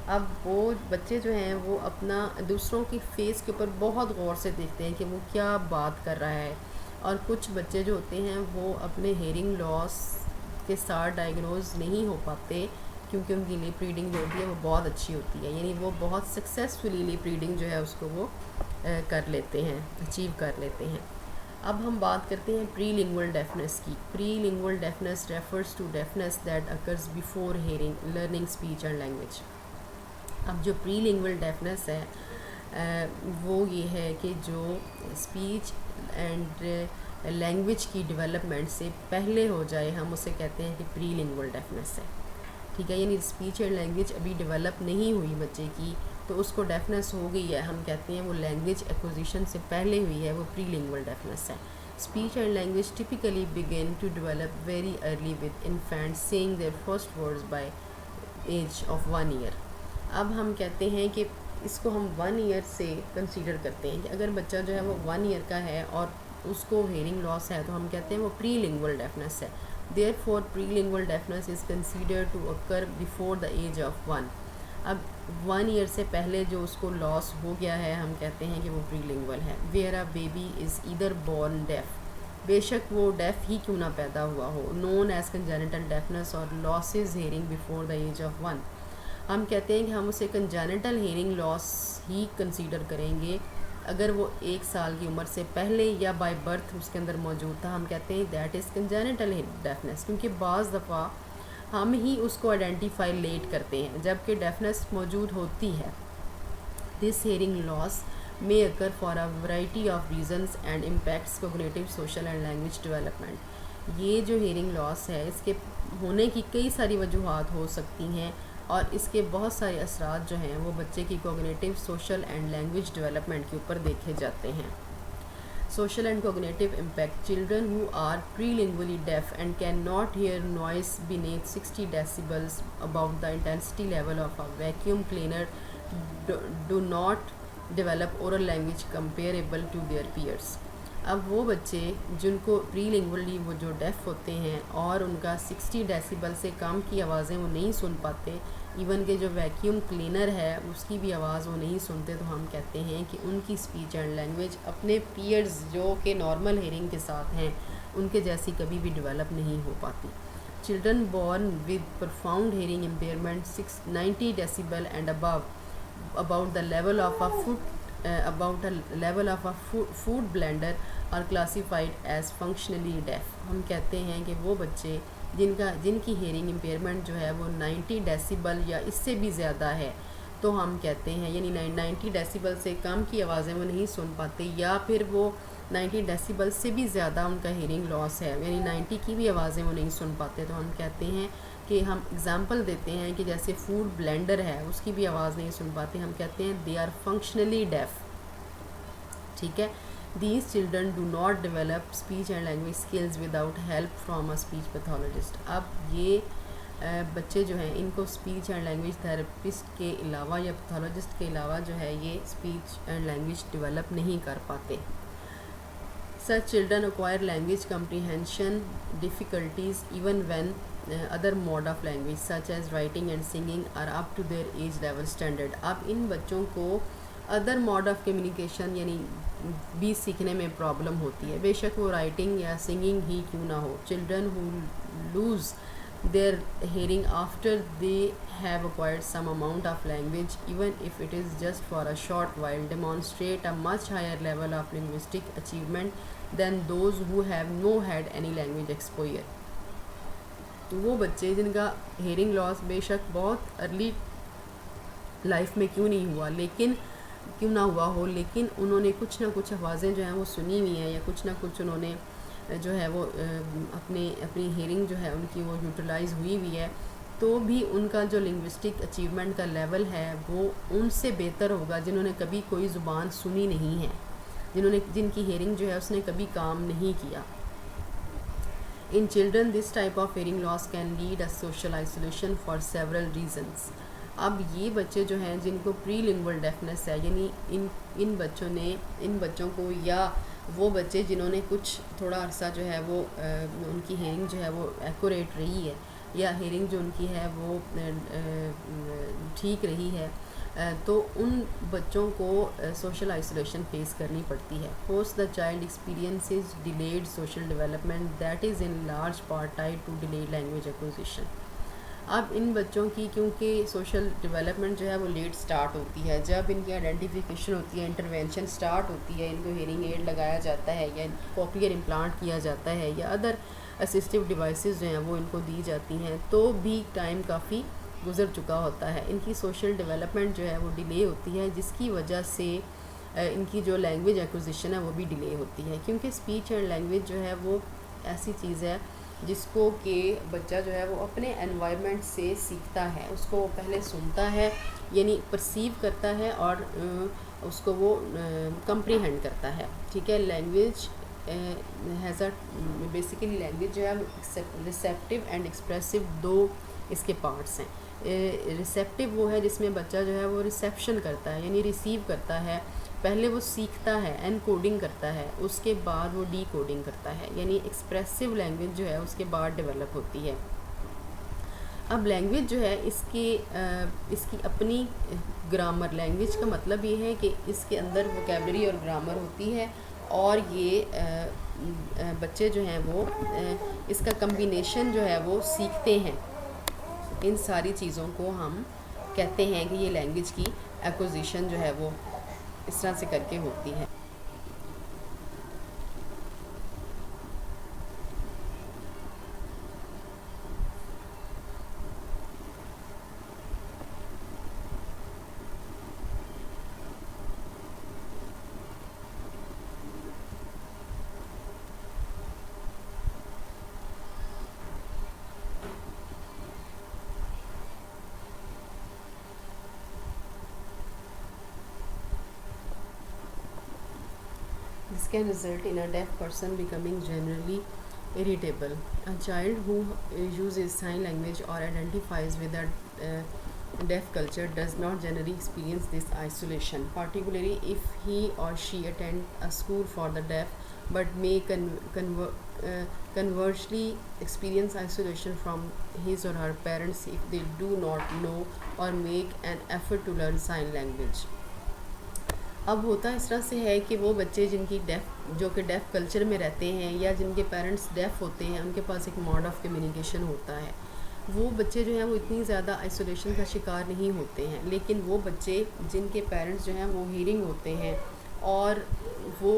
अब वो बच्चे जो हैं वो अपना दूसरों की फेस के ऊपर बहुत गौर से देखते हैं कि वो क्या बात कर रहा है, और कुछ बच्चे जो होते हैं वो अपने हेयरिंग लॉस के साथ डायग्नोज नहीं हो पाते क्योंकि उनकी लिप रीडिंग जो होती है वो बहुत अच्छी होती है, यानी वो बहुत सक्सेसफुली लिप रीडिंग जो है उसको वो कर लेते हैं, अचीव कर लेते हैं। अब हम बात करते हैं प्रीलिंगुअल डेफनेस की। Prelingual deafness refers to deafness that occurs before hearing learning speech and language. अब जो प्रीलिंगुअल डेफनेस है वो ये है कि जो स्पीच एंड लैंग्वेज की डेवलपमेंट से पहले हो जाए, हम उसे कहते हैं कि प्रीलिंगुअल डेफनेस है। ठीक है, यानी स्पीच एंड लैंग्वेज अभी डेवलप नहीं हुई बच्चे की तो उसको डेफनेस हो गई है, हम कहते हैं वो लैंग्वेज एक्विजिशन से पहले हुई है, वो प्रीलिंगुअल डेफनेस है। Speech and language typically begin to develop very early with infants saying their first words by age of 1 year. अब हम कहते हैं कि इसको हम 1 ईयर से कंसीडर करते हैं कि अगर बच्चा जो है वो 1 ईयर का है और उसको हेयरिंग लॉस है तो हम कहते हैं वो प्रीलिंगुअल डेफनेस है। Therefore prelingual deafness is considered to occur before the age of 1। अब 1 ईयर से पहले जो उसको लॉस हो गया है हम कहते हैं कि वो प्रीलिंगुअल है। Where a baby is either born deaf, बेशक वो डेफ ही क्यों ना पैदा हुआ हो, नोन एज कंजेनिटल डेफनेस और loses hearing before the age of 1। हम कहते हैं कि हम उसे कंजेनिटल हेयरिंग लॉस ही कंसीडर करेंगे अगर वो 1 साल की उम्र से पहले या बाय बर्थ उसके अंदर मौजूद था, हम कहते हैं दैट इज़ कंजेनिटल डेफनेस, क्योंकि बाज़ दफ़ा हम ही उसको आइडेंटिफाई लेट करते हैं जबकि डेफनेस मौजूद होती है। This hearing loss may occur for a variety of reasons and impacts cognitive social and language development. ये जो हेयरिंग लॉस है इसके होने की कई सारी वजूहात हो सकती हैं और इसके बहुत सारे असरात जो हैं वो बच्चे की cognitive social and language development के ऊपर देखे जाते हैं। Social and cognitive impact. Children who are prelingually deaf and cannot hear noise beneath 60 decibels above the intensity level of a vacuum cleaner do not develop oral language comparable to their peers. अब वो बच्चे जिनको प्रीलिंगुअली वो जो deaf होते हैं और उनका 60 डेसिबल से कम की आवाज़ें वो नहीं सुन पाते, इवन के जो वैक्यूम क्लीनर है उसकी भी आवाज़ वो नहीं सुनते, तो हम कहते हैं कि उनकी स्पीच एंड लैंग्वेज अपने पीयर्स जो कि नॉर्मल हेयरिंग के साथ हैं उनके जैसी कभी भी डेवलप नहीं हो पाती। Children born with profound hearing impairment 90 decibel and above about the level of a food blender are classified as functionally deaf। हम कहते हैं कि वो बच्चे जिनकी हेयरिंग इम्पेयरमेंट जो है वो 90 डेसिबल या इससे भी ज़्यादा है, तो हम कहते हैं यानी 90 डेसिबल से कम की आवाज़ें वो नहीं सुन पाते, या फिर वो 90 डेसिबल से भी ज़्यादा उनका हेयरिंग लॉस है यानी 90 की भी आवाज़ें वो नहीं सुन पाते, तो हम कहते हैं कि हम एग्ज़ाम्पल देते हैं कि जैसे फूड ब्लेंडर है उसकी भी आवाज़ नहीं सुन पाते, हम कहते हैं दे आर फंक्शनली डेफ। ठीक है, These children do not develop speech and language skills without help from a speech pathologist. अब ये बच्चे जो हैं इनको स्पीच एंड लैंग्वेज थेरेपिस्ट के अलावा या पैथोलॉजिस्ट के अलावा जो है ये स्पीच एंड लैंग्वेज डेवलप नहीं कर पाते. Such children acquire language comprehension difficulties even when other mode of language such as writing and singing are up to their age level standard. अब इन बच्चों को अदर मोड ऑफ कम्युनिकेशन यानी भी सीखने में प्रॉब्लम होती है, बेशक वो राइटिंग या सिंगिंग ही क्यों ना हो. Children who lose their hearing after they have acquired some amount of language, even if it is just for a short while, demonstrate a much higher level of linguistic achievement than those who have no had any language exposure. वो बच्चे जिनका hearing loss बेशक बहुत early life में क्यों नहीं हुआ लेकिन क्यों ना हुआ हो, लेकिन उन्होंने कुछ ना कुछ आवाज़ें जो हैं वो सुनी हुई हैं या कुछ ना कुछ उन्होंने जो है वो अपनी हेयरिंग जो है उनकी वो यूटिलाइज़ हुई है, तो भी उनका जो लिंग्विस्टिक अचीवमेंट का लेवल है वो उनसे बेहतर होगा जिन्होंने कभी कोई ज़ुबान सुनी नहीं है, जिनकी हेयरिंग जो है उसने कभी काम नहीं किया. In children this type of hearing loss can lead a social isolation for several reasons. अब ये बच्चे जो हैं जिनको प्रीलिंगुअल डेफनेस है, यानी इन बच्चों को या वो बच्चे जिन्होंने कुछ थोड़ा अरसा जो है वो उनकी हेयरिंग जो है वो एक्यूरेट रही है या हेयरिंग जो उनकी है वो ठीक रही है, तो उन बच्चों को सोशल आइसोलेशन फेस करनी पड़ती है. Post the child experiences delayed social development that is in large part tied to delayed language acquisition. अब इन बच्चों की क्योंकि सोशल डेवलपमेंट जो है वो लेट स्टार्ट होती है, जब इनकी आइडेंटिफिकेशन होती है, इंटरवेंशन स्टार्ट होती है, इनको हेयरिंग एड लगाया जाता है या कॉक्लियर इम्प्लांट किया जाता है या अदर असिस्टिव डिवाइसेस जो हैं वो इनको दी जाती हैं, तो भी टाइम काफ़ी गुजर चुका होता है. इनकी सोशल डेवलपमेंट जो है वो डिले होती है, जिसकी वजह से इनकी जो लैंग्वेज एक्विजिशन है वो भी डिले होती है, क्योंकि स्पीच एंड लैंग्वेज जो है वो ऐसी चीज़ है जिसको कि बच्चा जो है वो अपने एनवायरनमेंट से सीखता है. उसको वो पहले सुनता है यानी परसीव करता है और उसको वो कंप्रीहेंड करता है. ठीक है, language has a basically language जो है रिसेप्टिव एंड एक्सप्रेसिव दो इसके पार्ट्स हैं. रिसेप्टिव वो है जिसमें बच्चा जो है वो रिसेप्शन करता है यानी रिसीव करता है, पहले वो सीखता है, एनकोडिंग करता है, उसके बाद वो डी कोडिंग करता है, यानी एक्सप्रेसिव लैंग्वेज जो है उसके बाद डेवलप होती है. अब लैंग्वेज जो है इसकी अपनी ग्रामर, लैंग्वेज का मतलब ये है कि इसके अंदर वोकैबलरी और ग्रामर होती है और ये बच्चे जो हैं वो इसका कम्बिनेशन जो है वो सीखते हैं. इन सारी चीज़ों को हम कहते हैं कि ये लैंग्वेज की एक्विजिशन जो है वो इस तरह से करके होती है. This can result in a deaf person becoming generally irritable. A child who uses sign language or identifies with a deaf culture does not generally experience this isolation, particularly if he or she attend a school for the deaf, but may conversely experience isolation from his or her parents if they do not know or make an effort to learn sign language. अब होता इस तरह से है कि वो बच्चे जो कि डेफ़ कल्चर में रहते हैं या जिनके पेरेंट्स डेफ़ होते हैं, उनके पास एक मोड ऑफ़ कम्युनिकेशन होता है, वो बच्चे जो हैं वो इतनी ज़्यादा आइसोलेशन का शिकार नहीं होते हैं. लेकिन वो बच्चे जिनके पेरेंट्स जो हैं वो हीयरिंग होते हैं और वो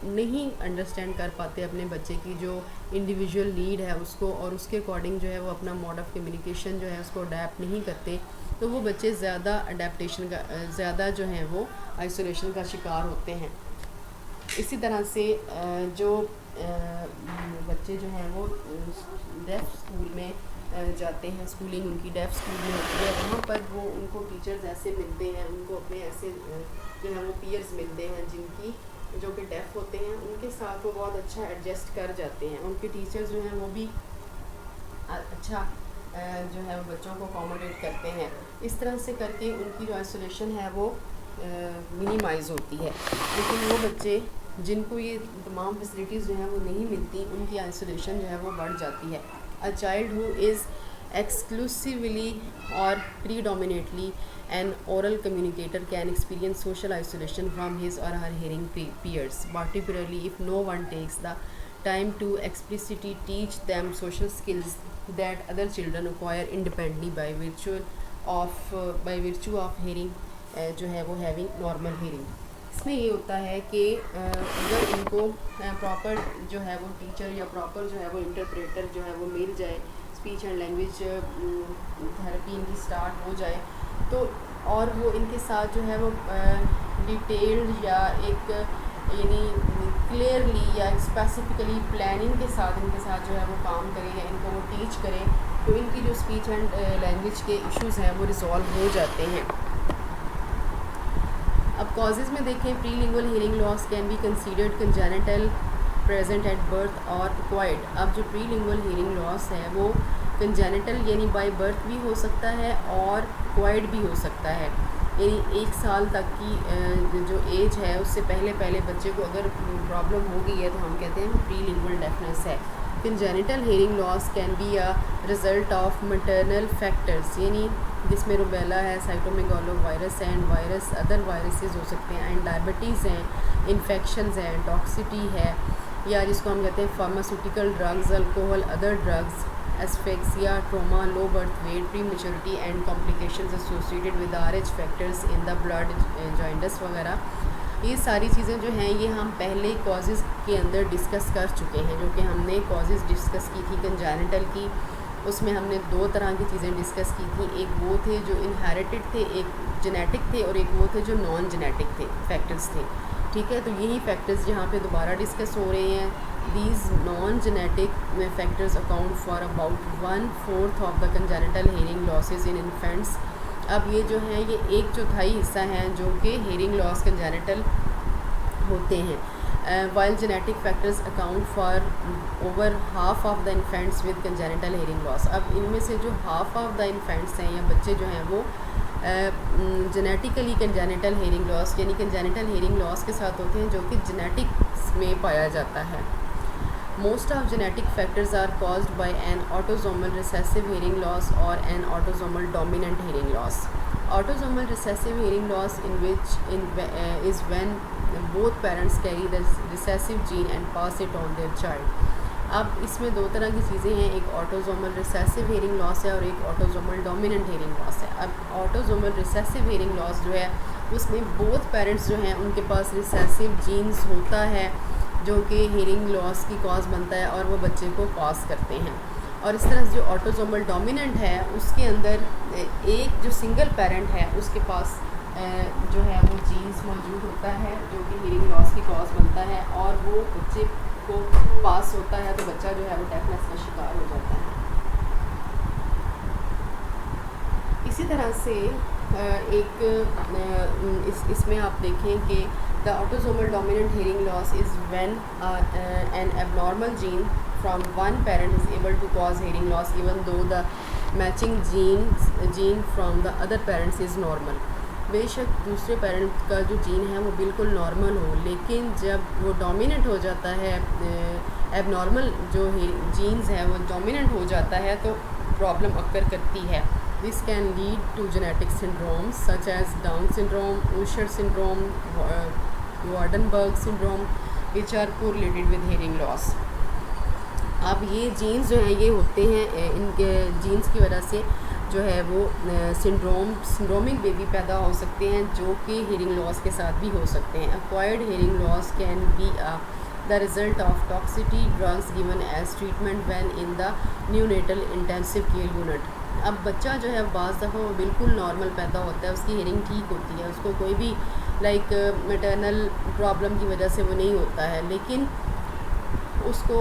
नहीं अंडरस्टैंड कर पाते अपने बच्चे की जो इंडिविजुअल नीड है उसको, और उसके अकॉर्डिंग जो है वो अपना मोड ऑफ़ कम्युनिकेशन जो है उसको अडेप्ट नहीं करते, तो वो बच्चे ज़्यादा अडेप्टेशन का ज़्यादा जो हैं वो आइसोलेशन का शिकार होते हैं. इसी तरह से जो बच्चे जो हैं वो डेफ स्कूल में जाते हैं, स्कूलिंग उनकी डेफ स्कूल में होती है, वहाँ पर वो उनको टीचर्स ऐसे मिलते हैं, उनको अपने ऐसे जो है वो पीयर्स मिलते हैं जिनकी जो कि डेफ़ होते हैं उनके साथ वो बहुत अच्छा एडजस्ट कर जाते हैं। उनके टीचर्स जो हैं वो भी अच्छा जो है वो बच्चों को अकोमोडेट करते हैं। इस तरह से करके उनकी जो आइसोलेशन है वो मिनिमाइज़ होती है। लेकिन वो बच्चे जिनको ये तमाम फैसिलिटीज़ जो हैं वो नहीं मिलती, उनकी आइसोलेशन जो है वो बढ़ जाती है। A child who is exclusively or predominantly an oral communicator can experience social isolation from his or her hearing peers, particularly if no one takes the time to explicitly teach them social skills that other children acquire independently by virtue of hearing जो है वो having normal hearing। इसमें ये होता है कि अगर इनको प्रॉपर जो है वो टीचर या प्रॉपर जो है वो इंटरप्रेटर जो है वो मिल जाए, स्पीच एंड लैंग्वेज थेरेपी इनकी स्टार्ट हो जाए तो, और वो इनके साथ जो है वो डिटेल्ड या एक यानी क्लियरली या स्पेसिफिकली प्लानिंग के साथ इनके साथ जो है वो काम करें या इनको वो टीच करें, तो इनकी जो स्पीच एंड लैंग्वेज के इश्यूज़ हैं वो रिज़ॉल्व हो जाते हैं। अब कॉजेज़ में देखें, prelingual hearing loss can be considered congenital present at birth और एक्वायर्ड। अब जो प्रीलिंगुअल हियरिंग लॉस है वो कंजेनिटल यानी बाय बर्थ भी हो सकता है और एक्वायर्ड भी हो सकता है, यानी 1 साल तक की जो एज है उससे पहले बच्चे को अगर प्रॉब्लम हो गई है तो हम कहते हैं प्रीलिंगुअल डेफनेस है। Congenital hearing loss can be a result of maternal factors, यानी जिसमें रूबेला है, cytomegalo virus and other viruses हो सकते हैं, एंड डायबिटीज़ हैं, इन्फेक्शंस हैं, टॉक्सिटी है, या जिसको हम कहते हैं pharmaceutical drugs, alcohol, other drugs, asphyxia, trauma, low birth weight, pre maturity and complications associated with RH factors in the blood, joints वगैरह। ये सारी चीज़ें जो हैं ये हम पहले कॉजेज़ के अंदर डिस्कस कर चुके हैं, जो कि हमने कॉजेज़ डिस्कस की थी कंजेनिटल की। उसमें हमने 2 तरह की चीज़ें डिस्कस की थी, एक वो थे जो इनहेरिटेड थे, एक जेनेटिक थे, और एक वो थे जो नॉन जेनेटिक थे फैक्टर्स थे। ठीक है, तो यही फैक्टर्स यहाँ पे दोबारा डिस्कस हो रहे हैं। These non genetic factors account for about 1/4 of the congenital hearing losses in infants. अब ये जो है ये 1/4 हिस्सा हैं जो कि हेयरिंग लॉस कंजेनिटल होते हैं। while genetic factors account for over half of the infants with congenital hearing loss। अब इनमें से जो half of the infants हैं या बच्चे जो हैं वो जेनेटिकली कंजेनिटल हेयरिंग लॉस यानी कंजेनिटल हेयरिंग लॉस के साथ होते हैं, जो कि जेनेटिक्स में पाया जाता है। Most of genetic factors are caused by an autosomal recessive hearing loss or an autosomal dominant hearing loss। Autosomal recessive hearing loss is when both parents carry the recessive gene and pass it on their child। अब इसमें 2 तरह की चीज़ें हैं, एक autosomal recessive hearing loss है और एक ऑटोजोमल डोमिनेंट हेयरिंग लॉस है। अब ऑटोजोमल रिसेसिव हेयरिंग लॉस जो है उसमें बोथ पेरेंट्स जो हैं उनके पास रिसेसिव जीन्स होता है जो कि हेयरिंग लॉस की कॉज बनता है और वो बच्चे को पास करते हैं। और इस तरह से जो ऑटोजोमल डोमिनेंट है उसके अंदर एक जो सिंगल पेरेंट है उसके पास जो है वो जीन्स मौजूद होता है जो कि हेयरिंग लॉस की कॉज बनता है और वो बच्चे को पास होता है, तो बच्चा जो है वो डेफनेस का शिकार हो जाता है। इसी तरह से इसमें आप देखें कि the autosomal dominant hearing loss is when an abnormal gene from one parent is able to cause hearing loss even though the matching gene from the other parents is normal. बेशक दूसरे पेरेंट का जो gene है वो बिल्कुल normal हो, लेकिन जब वो डोमिनेंट हो जाता है, एबनॉर्मल जो जीन्स है वो डोमिनेंट हो जाता है तो प्रॉब्लम अक्कर करती है। This can lead to genetic syndromes such as Down syndrome, Usher syndrome, Waardenburg syndrome which are correlated with hearing loss. अब ये जीन्स जो हैं ये होते हैं, इनके जीन्स की वजह से जो है वो सिंड्रोमिक बेबी पैदा हो सकते हैं जो कि हेयरिंग लॉस के साथ भी हो सकते हैं। Acquired hearing loss can be the result of toxicity drugs given as treatment when in the neonatal intensive care unit. अब बच्चा जो है बाज़ दफ़ा वो बिल्कुल नॉर्मल पैदा होता है, उसकी हेयरिंग ठीक होती है, उसको कोई भी मैटरनल प्रॉब्लम की वजह से वो नहीं होता है, लेकिन उसको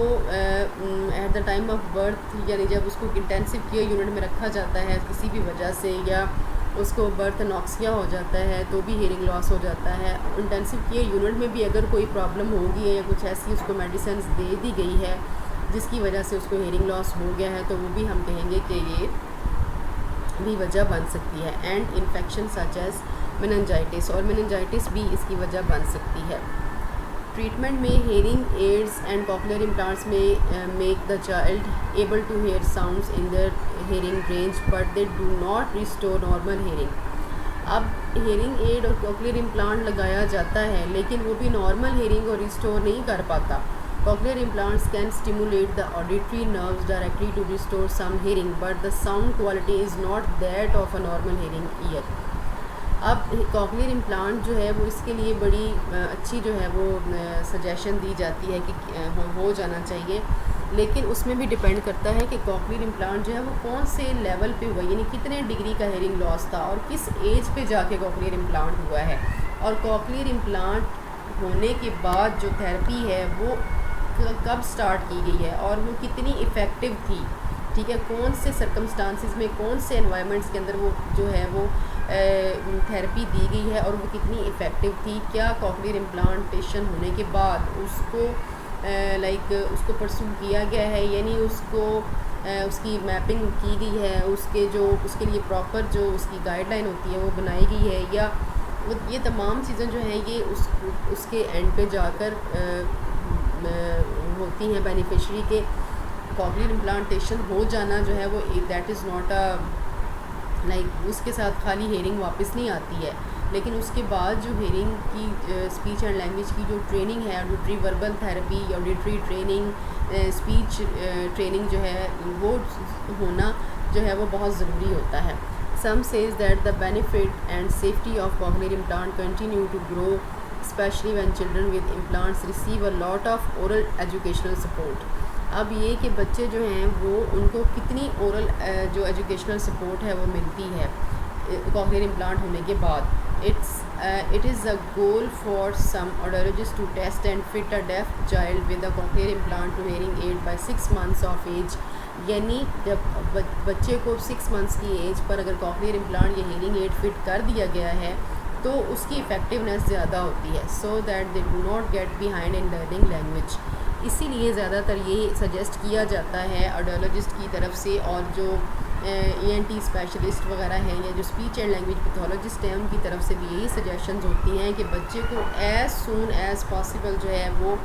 at the time of birth यानी जब उसको इंटेंसिव केयर यूनिट में रखा जाता है किसी भी वजह से या उसको बर्थ नॉक्सिया हो जाता है तो भी हेयरिंग लॉस हो जाता है। इंटेंसिव केयर यूनिट में भी अगर कोई प्रॉब्लम होगी है या कुछ ऐसी उसको मेडिसिन दे दी गई है जिसकी वजह से उसको हेयरिंग लॉस हो गया है तो वो भी हम कहेंगे कि ये भी वजह बन सकती है। And infection such as meningitis, और मेनिंजाइटिस भी इसकी वजह बन सकती है। ट्रीटमेंट में hearing aids and cochlear implants may make the child able to hear sounds in their hearing range but they do not restore normal hearing. अब hearing aid और कॉक्लियर इम्प्लांट लगाया जाता है लेकिन वो भी नॉर्मल हेयरिंग को रिस्टोर नहीं कर पाता। Cochlear implants can stimulate the auditory nerves directly to restore some hearing but the sound quality is not that of a normal hearing ear. अब कॉक्लियर इम्प्लांट जो है वो इसके लिए बड़ी अच्छी जो है वो सजेशन दी जाती है कि हो जाना चाहिए, लेकिन उसमें भी डिपेंड करता है कि कॉक्लियर इम्प्लांट जो है वो कौन से लेवल पे हुआ, यानी कितने डिग्री का हेयरिंग लॉस था और किस एज पे जाके कॉक्लियर इम्प्लांट हुआ है, और कॉक्लियर इम्प्लांट होने के बाद जो थेरेपी है वो कब स्टार्ट की गई है और वो कितनी इफ़ेक्टिव थी। ठीक है, कौन से सर्कमस्टांसिस में, कौन से एनवायरनमेंट्स के अंदर वो जो है वो थेरेपी दी गई है और वो कितनी इफ़ेक्टिव थी। क्या कॉक्लियर इम्प्लांटेशन होने के बाद उसको उसको परसू किया गया है, यानी उसको उसकी मैपिंग की गई है, उसके लिए प्रॉपर जो उसकी गाइडलाइन होती है वो बनाई गई है, या ये तमाम चीज़ें जो हैं ये उसके एंड पे जाकर होती हैं बेनिफिशरी के। कॉक्लियर इम्प्लांटेशन हो जाना जो है वो दैट इज़ नॉट उसके साथ खाली हेयरिंग वापस नहीं आती है, लेकिन उसके बाद जो हेयरिंग की स्पीच एंड लैंग्वेज की जो ट्रेनिंग है, auditory verbal therapy, auditory training, speech training जो है वो होना जो है वो बहुत ज़रूरी होता है। Some says that the benefit and safety of cochlear implant continue to grow especially when children with implants receive a lot of oral educational support. अब ये कि बच्चे जो हैं वो उनको कितनी ओरल जो एजुकेशनल सपोर्ट है वो मिलती है कॉक्लियर इम्प्लांट होने के बाद। It is a goal for some audiologist to test and fit a deaf child with a cochlear implant to hearing aid by 6 months of age, यानी जब बच्चे को 6 months की एज पर अगर कॉक्लियर इम्प्लांट या हेयरिंग एड फिट कर दिया गया है तो उसकी इफ़ेक्टिवनेस ज़्यादा होती है, so that they do not gate behind in learning language. इसीलिए ज़्यादातर ये सजेस्ट किया जाता है ऑडियोलॉजिस्ट की तरफ से, और जो ENT स्पेशलिस्ट वगैरह हैं या जो स्पीच एंड लैंग्वेज पैथोलॉजिस्ट हैं उनकी तरफ से भी यही सजेशंस होती हैं कि बच्चे को एज़ सून एज़ पॉसिबल जो है वो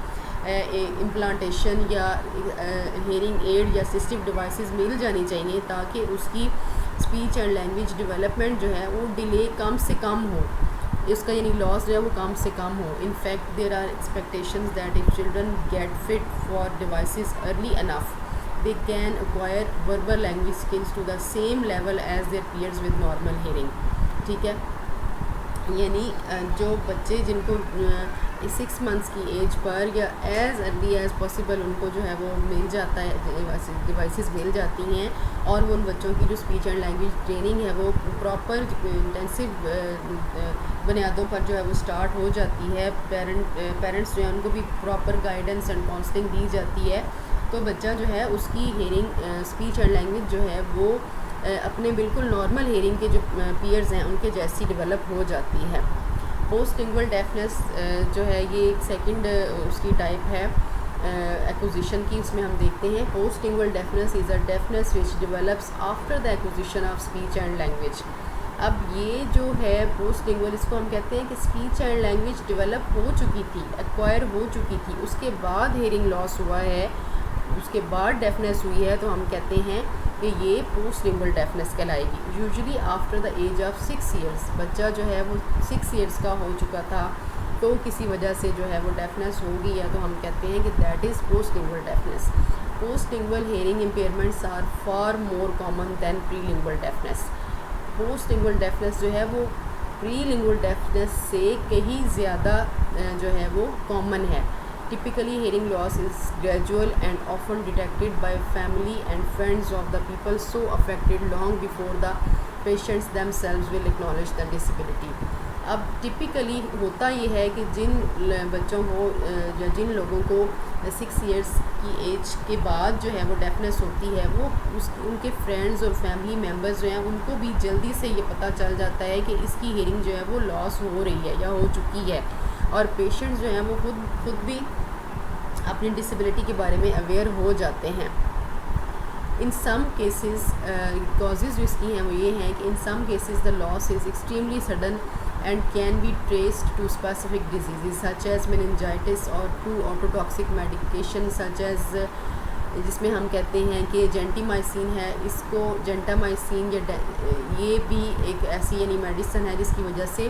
इम्प्लांटेशन या हेयरिंग एड या असिस्टिव डिवाइसेस मिल जानी चाहिए ताकि उसकी स्पीच एंड लैंग्वेज डेवलपमेंट जो है वो डिले कम से कम हो, इसका यानी लॉस जो है वो कम से कम हो। In fact there are expectations that if children get fit for devices early enough they can acquire verbal language skills to the same level as their peers with normal hearing. ठीक है, यानी जो बच्चे जिनको 6 months की एज पर या as early as possible उनको जो है वो मिल जाता है, डिवाइसेस मिल जाती हैं, और वो उन बच्चों की जो स्पीच एंड लैंग्वेज ट्रेनिंग है वो प्रॉपर इंटेंसिव बुनियादों पर जो है वो स्टार्ट हो जाती है। पेरेंट्स जो है उनको भी प्रॉपर गाइडेंस एंड काउंसलिंग दी जाती है, तो बच्चा जो है उसकी हेयरिंग स्पीच एंड लैंग्वेज जो है वो अपने बिल्कुल नॉर्मल हेयरिंग के जो पीयर्स हैं उनके जैसी डेवलप हो जाती है। पोस्ट लिंगुअल डेफनेस जो है ये एक सेकंड उसकी टाइप है एक्विजिशन की, उसमें हम देखते हैं post lingual deafness is a deafness which develops after the acquisition of speech and language. अब ये जो है पोस्ट लिंगुअल, इसको हम कहते हैं कि स्पीच एंड लैंग्वेज डेवलप हो चुकी थी, एक्वायर हो चुकी थी, उसके बाद हेयरिंग लॉस हुआ है, उसके बाद डेफनेस हुई है, तो हम कहते हैं कि ये पोस्ट लिंगुअल डेफनेस कहलाएगी। Usually after the age of 6 years, बच्चा जो है वो 6 years का हो चुका था तो किसी वजह से जो है वो डेफनेस हो गई है, तो हम कहते हैं कि that is post lingual deafness. Post lingual hearing impairments are far more common than pre lingual deafness. Post lingual deafness जो है वो प्री लिंगुअल डेफनेस से कहीं ज़्यादा जो है वो कॉमन है। Typically, hearing loss is gradual and often detected by family and friends of the people so affected long before the patients themselves will acknowledge the disability. अब टिपिकली होता ये है कि जिन बच्चों को या जिन लोगों को 6 इयर्स की एज के बाद जो है वो डेफनेस होती है, वो उनके फ्रेंड्स और फैमिली मेम्बर्स जो हैं उनको भी जल्दी से ये पता चल जाता है कि इसकी हियरिंग जो है वो लॉस हो रही है या हो चुकी है, और पेशेंट्स जो हैं वो खुद भी अपनी डिसेबिलिटी के बारे में अवेयर हो जाते हैं। इन सम केसेस कॉजेज़ जो इसकी हैं वो ये हैं कि in some cases the loss is extremely sudden and can be traced to specific diseases such as meningitis or to ototoxic medication such as जिसमें हम कहते हैं कि जेंटामाइसिन है, इसको जेंटामाइसिन या ये भी एक ऐसी यानी मेडिसिन है जिसकी वजह से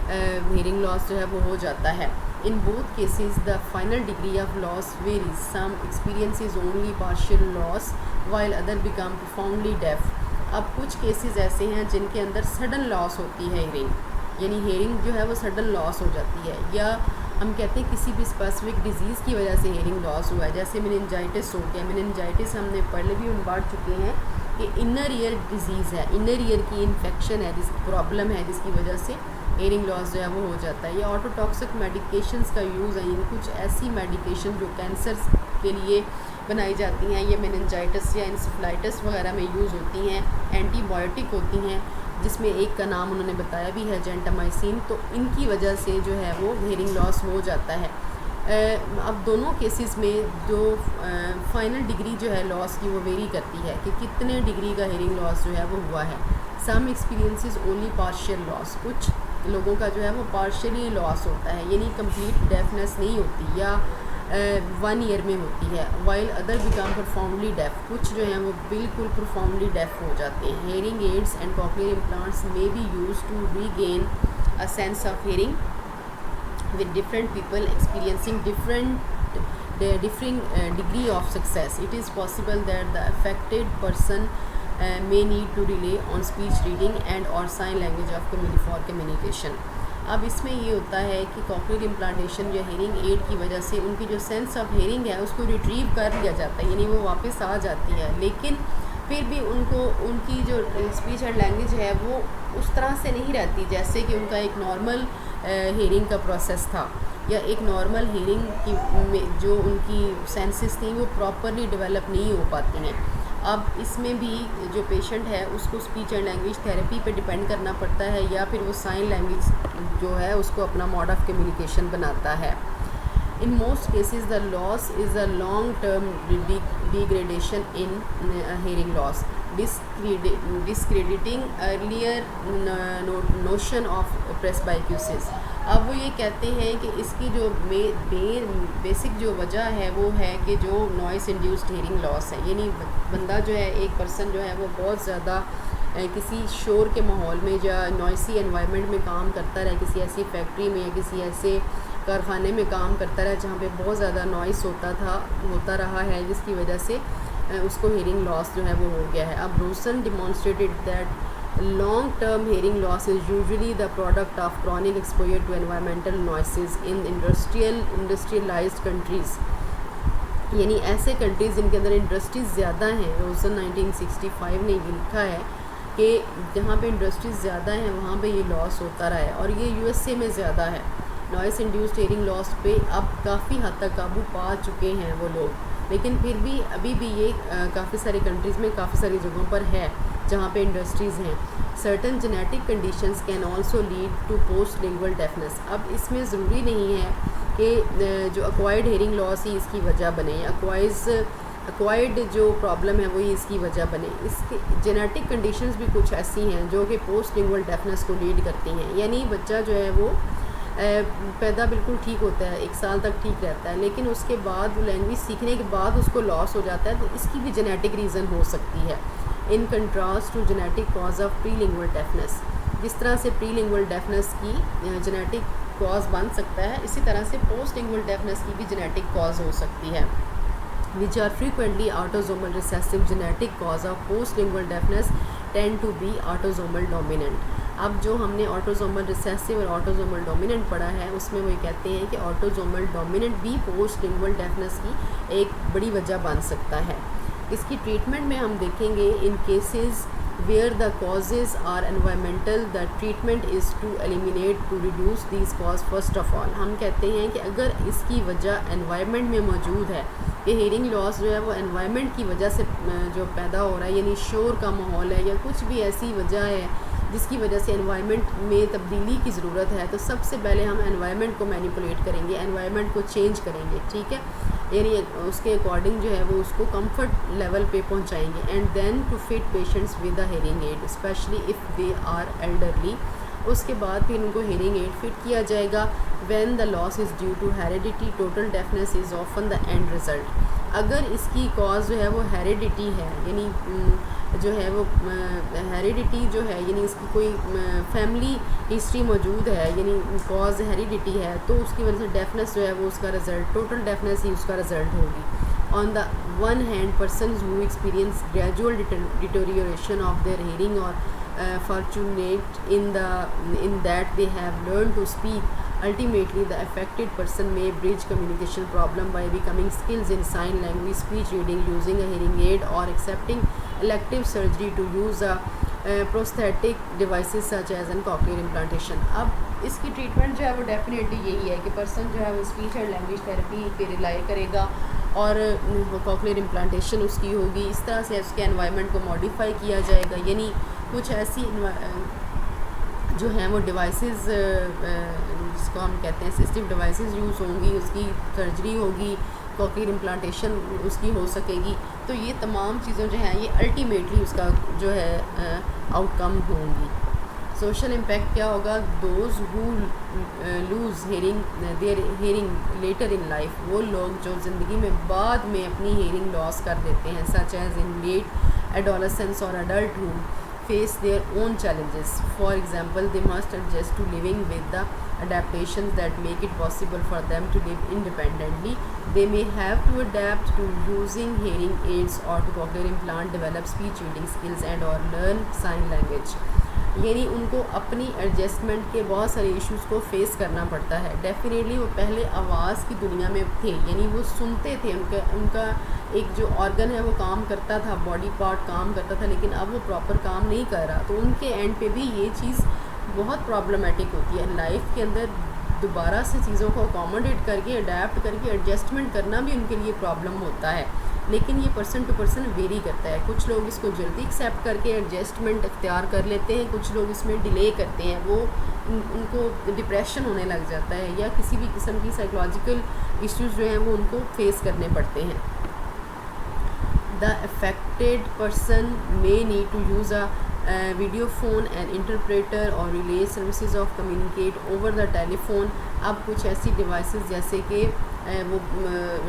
हियरिंग लॉस जो है वो हो जाता है। In both cases the final degree of loss varies, some experiences only partial loss while other become profoundly deaf. अब कुछ केसेस ऐसे हैं जिनके अंदर सडन लॉस होती है हियरिंग, यानी हेयरिंग जो है वो सडन लॉस हो जाती है, या हम कहते हैं किसी भी स्पेसिफिक डिज़ीज़ की वजह से हेयरिंग लॉस हुआ है, जैसे मेनिंजाइटिस हो गया। मेनिंजाइटिस हमने पहले भी हम बांट चुके हैं कि इनर ईयर डिज़ीज़ है, इनर ईयर की इन्फेक्शन है, जिस प्रॉब्लम है जिसकी वजह से हेयरिंग लॉस जो है वो हो जाता है। या ऑटोटॉक्सिक मेडिकेशंस का यूज़ है, यानी कुछ ऐसी मेडिकेशन जो कैंसर के लिए बनाई जाती हैं, ये मेनिंजाइटिस या इंसेफ्लाइटिस वगैरह में यूज़ होती हैं, एंटीबायोटिक होती हैं, जिसमें एक का नाम उन्होंने बताया भी है जेंटामाइसिन। तो इनकी वजह से जो है वो हेयरिंग लॉस हो जाता है। अब दोनों केसेस में जो फाइनल डिग्री जो है लॉस की वो वेरी करती है कि कितने डिग्री का हेयरिंग लॉस जो है वो हुआ है। Some experiences only partial loss, कुछ लोगों का जो है वो पार्शियली लॉस होता है, यानी कंप्लीट डेफनेस नहीं होती या 1 ईयर में होती है। While other become profoundly deaf, कुछ जो हैं वो बिल्कुल प्रोफाउंडली डेफ हो जाते हैं। Hearing aids and cochlear implants may be use to regain a sense of hearing with different people experiencing differing degree of success. It is possible that the affected person may need to rely on speech reading and or sign language of for communication. अब इसमें ये होता है कि cochlear implantation जो hearing aid की वजह से उनकी जो सेंस ऑफ हेयरिंग है उसको रिट्रीव कर लिया जाता है, यानी वो वापस आ जाती है, लेकिन फिर भी उनको उनकी जो स्पीच एंड लैंग्वेज है वो उस तरह से नहीं रहती जैसे कि उनका एक नॉर्मल हेयरिंग का प्रोसेस था, या एक नॉर्मल हेयरिंग की जो उनकी सेंसेस थी वो प्रॉपरली डेवलप नहीं हो पाती हैं। अब इसमें भी जो पेशेंट है उसको स्पीच एंड लैंग्वेज थेरेपी पे डिपेंड करना पड़ता है, या फिर वो साइन लैंग्वेज जो है उसको अपना मोड ऑफ कम्युनिकेशन बनाता है। In most cases, the loss is a long-term degradation in hearing loss, discrediting earlier notion of presbycusis. अब वो ये कहते हैं कि इसकी जो बेसिक जो वजह है वो है कि जो नॉइस इंड्यूस्ड हेयरिंग लॉस है, यानी बंदा जो है एक पर्सन जो है वो बहुत ज़्यादा किसी शोर के माहौल में या नॉइसी एनवायरनमेंट में काम करता रहे, किसी ऐसी फैक्ट्री में या किसी ऐसे कारखाने में काम करता रहा जहाँ पे बहुत ज़्यादा नॉइस होता रहा है, जिसकी वजह से उसको हेयरिंग लॉस जो है वो हो गया है। अब Rosen demonstrated that long term hearing loss is usually the product of chronic exposure to environmental noises in industrialised countries, यानी ऐसे कंट्रीज़ जिनके अंदर इंडस्ट्रीज़ ज़्यादा हैं। रोसन 1965 ने ये लिखा है कि जहाँ पे इंडस्ट्रीज़ ज़्यादा हैं वहाँ पे ये लॉस होता रहा है, और ये USA में ज़्यादा है। नॉइस इंड्यूस्ड हेयरिंग लॉस पे अब काफ़ी हद तक काबू पा चुके हैं वो लोग, लेकिन फिर भी अभी भी ये काफ़ी सारी कंट्रीज़ में काफ़ी सारी जगहों पर है जहाँ पे इंडस्ट्रीज़ हैं। Certain genetic conditions can also lead to post lingual deafness. अब इसमें ज़रूरी नहीं है कि जो एक्वायर्ड हेयरिंग लॉस ही इसकी वजह बने, एक्वायर्ड जो प्रॉब्लम है वही इसकी वजह बने। इसके जेनेटिक कंडीशंस भी कुछ ऐसी हैं जो कि पोस्ट लिंगुअल डेफनेस को लीड करती हैं, यानी बच्चा जो है वो पैदा बिल्कुल ठीक होता है, 1 साल तक ठीक रहता है, लेकिन उसके बाद वो लैंग्वेज सीखने के बाद उसको लॉस हो जाता है, तो इसकी भी जेनेटिक रीज़न हो सकती है। In contrast to genetic cause of pre lingual deafness, जिस तरह से प्री लिंगुअल डेफनेस की जेनेटिक कॉज बन सकता है, इसी तरह से पोस्ट लिंगुअल डेफनेस की भी जेनेटिक कॉज हो सकती है। Which are frequently autosomal recessive genetic cause of post lingual deafness tend to be autosomal dominant. अब जो हमने ऑटोसोमल रिसेसिव और ऑटोसोमल डोमिनेंट पढ़ा है उसमें वो कहते हैं कि ऑटोसोमल डोमिनेंट भी पोस्ट लिंगुअल डेफनेस की एक बड़ी वजह बन सकता है। इसकी ट्रीटमेंट में हम देखेंगे इन cases where the causes are environmental, the treatment is to eliminate, to reduce these cause first of all। हम कहते हैं कि अगर इसकी वजह environment में मौजूद है, ये hearing loss जो है वो environment की वजह से जो पैदा हो रहा है, यानी शोर का माहौल है या कुछ भी ऐसी वजह है जिसकी वजह से एनवायरनमेंट में तब्दीली की ज़रूरत है, तो सबसे पहले हम एनवायरनमेंट को मैनिपुलेट करेंगे, एनवायरनमेंट को चेंज करेंगे, ठीक है, यानी उसके अकॉर्डिंग जो है वो उसको कंफर्ट लेवल पे पहुंचाएंगे। And then to fit patients with a hearing aid specially if they are elderly. उसके बाद फिर उनको हेयरिंग एड फिट किया जाएगा। When the loss is due to heredity, total deafness is often the end result. अगर इसकी cause जो है वो हेरिडिटी है, यानी जो है वो हेरिडिटी जो है, यानी इसकी कोई फैमिली हिस्ट्री मौजूद है, यानी कॉज हेरिडिटी है, तो उसकी वजह से डेफनेस जो है वो उसका रिज़ल्ट, टोटल डेफनेस ही उसका रिज़ल्ट होगी। On the one hand person who experience gradual deterioration of their hearing और fortunate in that they have learned to speak, ultimately the affected person may bridge communication problem by becoming skills in sign language, speech reading, using a hearing aid or accepting elective surgery to use a prosthetic devices such as an cochlear implantation। अब इसकी treatment जो है वो definitely यही है कि person जो है वो स्पीच एंड लैंग्वेज थेरेपी पे रिलाई करेगा और कॉक्लियर इम्प्लांटेशन उसकी होगी। इस तरह से उसके एनवायरनमेंट को मॉडिफाई किया जाएगा, यानी कुछ ऐसी जो हैं वो डिवाइसेस जिसको हम कहते हैं असिस्टिव डिवाइसेस यूज़ होंगी, उसकी सर्जरी होगी, कॉक्लियर इम्प्लांटेशन उसकी हो सकेगी। तो ये तमाम चीज़ें जो हैं ये अल्टीमेटली उसका जो है आउटकम होंगी। सोशल इम्पैक्ट क्या होगा? Those who lose hearing their hearing later in life, वो लोग जो ज़िंदगी में बाद में अपनी हेयरिंग लॉस कर देते हैं, such as in late adolescence और adulthood, face their own challenges. For example, they must adjust to living with the adaptations that make it possible for them to live independently. They may have to adapt to using hearing aids or to cochlear implant, develop speech reading skills and or learn sign language। यानी उनको अपनी adjustment के बहुत सारे issues को face करना पड़ता है। डेफिनेटली वो पहले आवाज़ की दुनिया में थे, यानी वो सुनते थे, उनका एक जो ऑर्गन है वो काम करता था, बॉडी पार्ट काम करता था, लेकिन अब वो प्रॉपर काम नहीं कर रहा। तो उनके एंड पे भी ये चीज़ बहुत प्रॉब्लमेटिक होती है। लाइफ के अंदर दोबारा से चीज़ों को अकोमोडेट करके, अडेप्ट करके, एडजस्टमेंट करना भी उनके लिए प्रॉब्लम होता है, लेकिन ये पर्सन टू पर्सन वेरी करता है। कुछ लोग इसको जल्दी एक्सेप्ट करके एडजस्टमेंट इख्तियार कर लेते हैं, कुछ लोग इसमें डिले करते हैं, वो उनको डिप्रेशन होने लग जाता है या किसी भी किस्म की साइकोलॉजिकल इश्यूज़ जो हैं वो उनको फेस करने पड़ते हैं। The affected person may need to use a video phone and interpreter और relay services of communicate over the telephone. अब कुछ ऐसी डिवाइसेस जैसे कि वो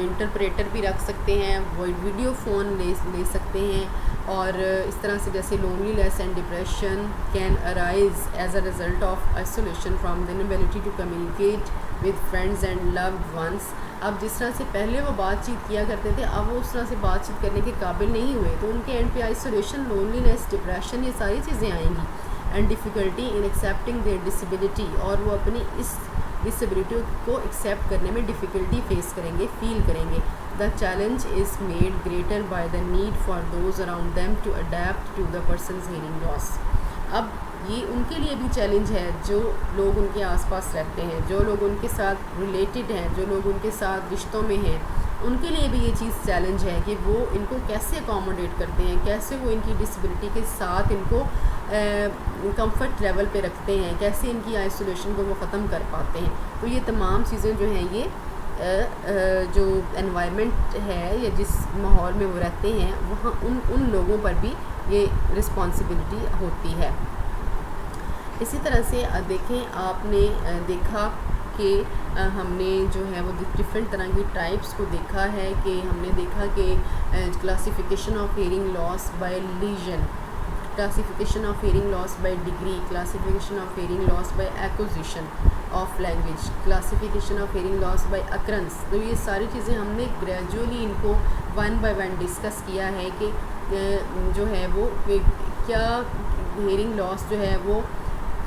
इंटरप्रेटर भी रख सकते हैं, वो वीडियो फ़ोन ले सकते हैं, और इस तरह से जैसे loneliness and depression can arise as a result of isolation from the inability to communicate with friends and loved ones. अब जिस तरह से पहले वो बातचीत किया करते थे, अब वो उस तरह से बातचीत करने के काबिल नहीं हुए, तो उनके एंड पे आइसोलेशन, लोनलीनेस, डिप्रेशन, ये सारी चीज़ें आएंगी। And difficulty in accepting their disability, और वो अपनी इस डिसेबिलिटी को एक्सेप्ट करने में डिफ़िकल्टी फेस करेंगे, फील करेंगे। The challenge is made greater by the need for those around them to adapt to the person's hearing loss. अब ये उनके लिए भी चैलेंज है जो लोग उनके आसपास रहते हैं, जो लोग उनके साथ रिलेटेड हैं, जो लोग उनके साथ रिश्तों में हैं, उनके लिए भी ये चीज़ चैलेंज है कि वो इनको कैसे अकोमोडेट करते हैं, कैसे वो इनकी डिसेबिलिटी के साथ इनको कंफर्ट लेवल पे रखते हैं, कैसे इनकी आइसोलेशन को वो ख़त्म कर पाते हैं। तो ये तमाम चीज़ें जो हैं ये जो एनवायरनमेंट है या जिस माहौल में वो रहते हैं वहाँ उन लोगों पर भी ये रिस्पॉन्सिबिलिटी होती है। इसी तरह से देखें, आपने देखा कि हमने जो है वो डिफरेंट तरह की टाइप्स को देखा है कि हमने देखा कि classification of hearing loss by lesion, classification of hearing loss by degree, classification of hearing loss by acquisition of language, classification of hearing loss by occurrence. तो ये सारी चीज़ें हमने ग्रेजुअली इनको वन बाय वन डिस्कस किया है कि जो है वो क्या हियरिंग लॉस जो है वो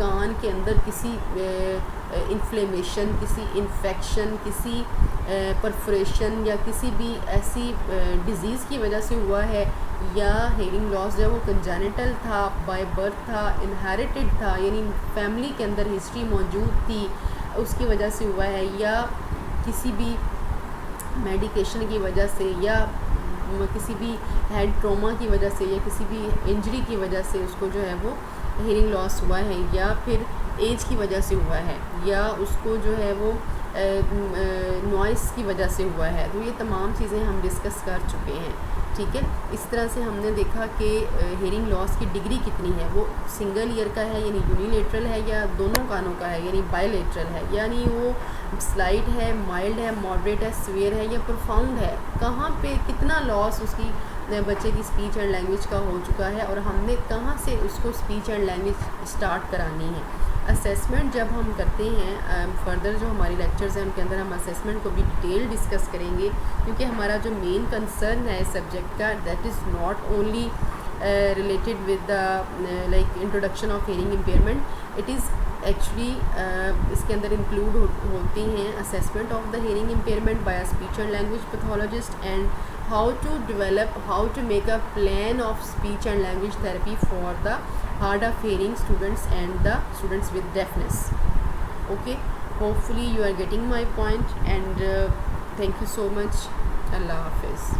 कान के अंदर किसी इन्फ्लेमेशन, किसी इन्फेक्शन, किसी परफोरेशन या किसी भी ऐसी डिज़ीज़ की वजह से हुआ है, या हेयरिंग लॉस जो है वो कंजेनिटल था, बाय बर्थ था, इनहेरिटेड था, यानी फैमिली के अंदर हिस्ट्री मौजूद थी, उसकी वजह से हुआ है, या किसी भी मेडिकेशन की वजह से, या किसी भी हेड ट्रॉमा की वजह से, या किसी भी इंजरी की वजह से उसको जो है वो हेयरिंग लॉस हुआ है, या फिर एज की वजह से हुआ है, या उसको जो है वो नॉइस की वजह से हुआ है। तो ये तमाम चीज़ें हम डिस्कस कर चुके हैं, ठीक है। इस तरह से हमने देखा कि हेयरिंग लॉस की डिग्री कितनी है, वो सिंगल ईयर का है यानी यूनिलेटरल है, या दोनों कानों का है यानी बायलेटरल है, यानी वो स्लाइट है, माइल्ड है, मॉडरेट है, सीवियर है, या प्रोफाउंड है, कहाँ पे कितना लॉस उसकी बच्चे की स्पीच एंड लैंग्वेज का हो चुका है, और हमने कहाँ से उसको स्पीच एंड लैंग्वेज स्टार्ट करानी है। असेसमेंट जब हम करते हैं, फर्दर जो हमारी लेक्चर्स हैं उनके अंदर हम असेसमेंट को भी डिटेल डिस्कस करेंगे, क्योंकि हमारा जो मेन कंसर्न है सब्जेक्ट का, that is not only related with the like introduction of hearing impairment, it is actually इसके अंदर इंक्लूड होती हैं assessment of the hearing impairment by a speech and language pathologist, and how to develop, how to make a plan of speech and language therapy for the hard of hearing students and the students with deafness. Okay, hopefully you are getting my point, and thank you so much. Allah Hafiz.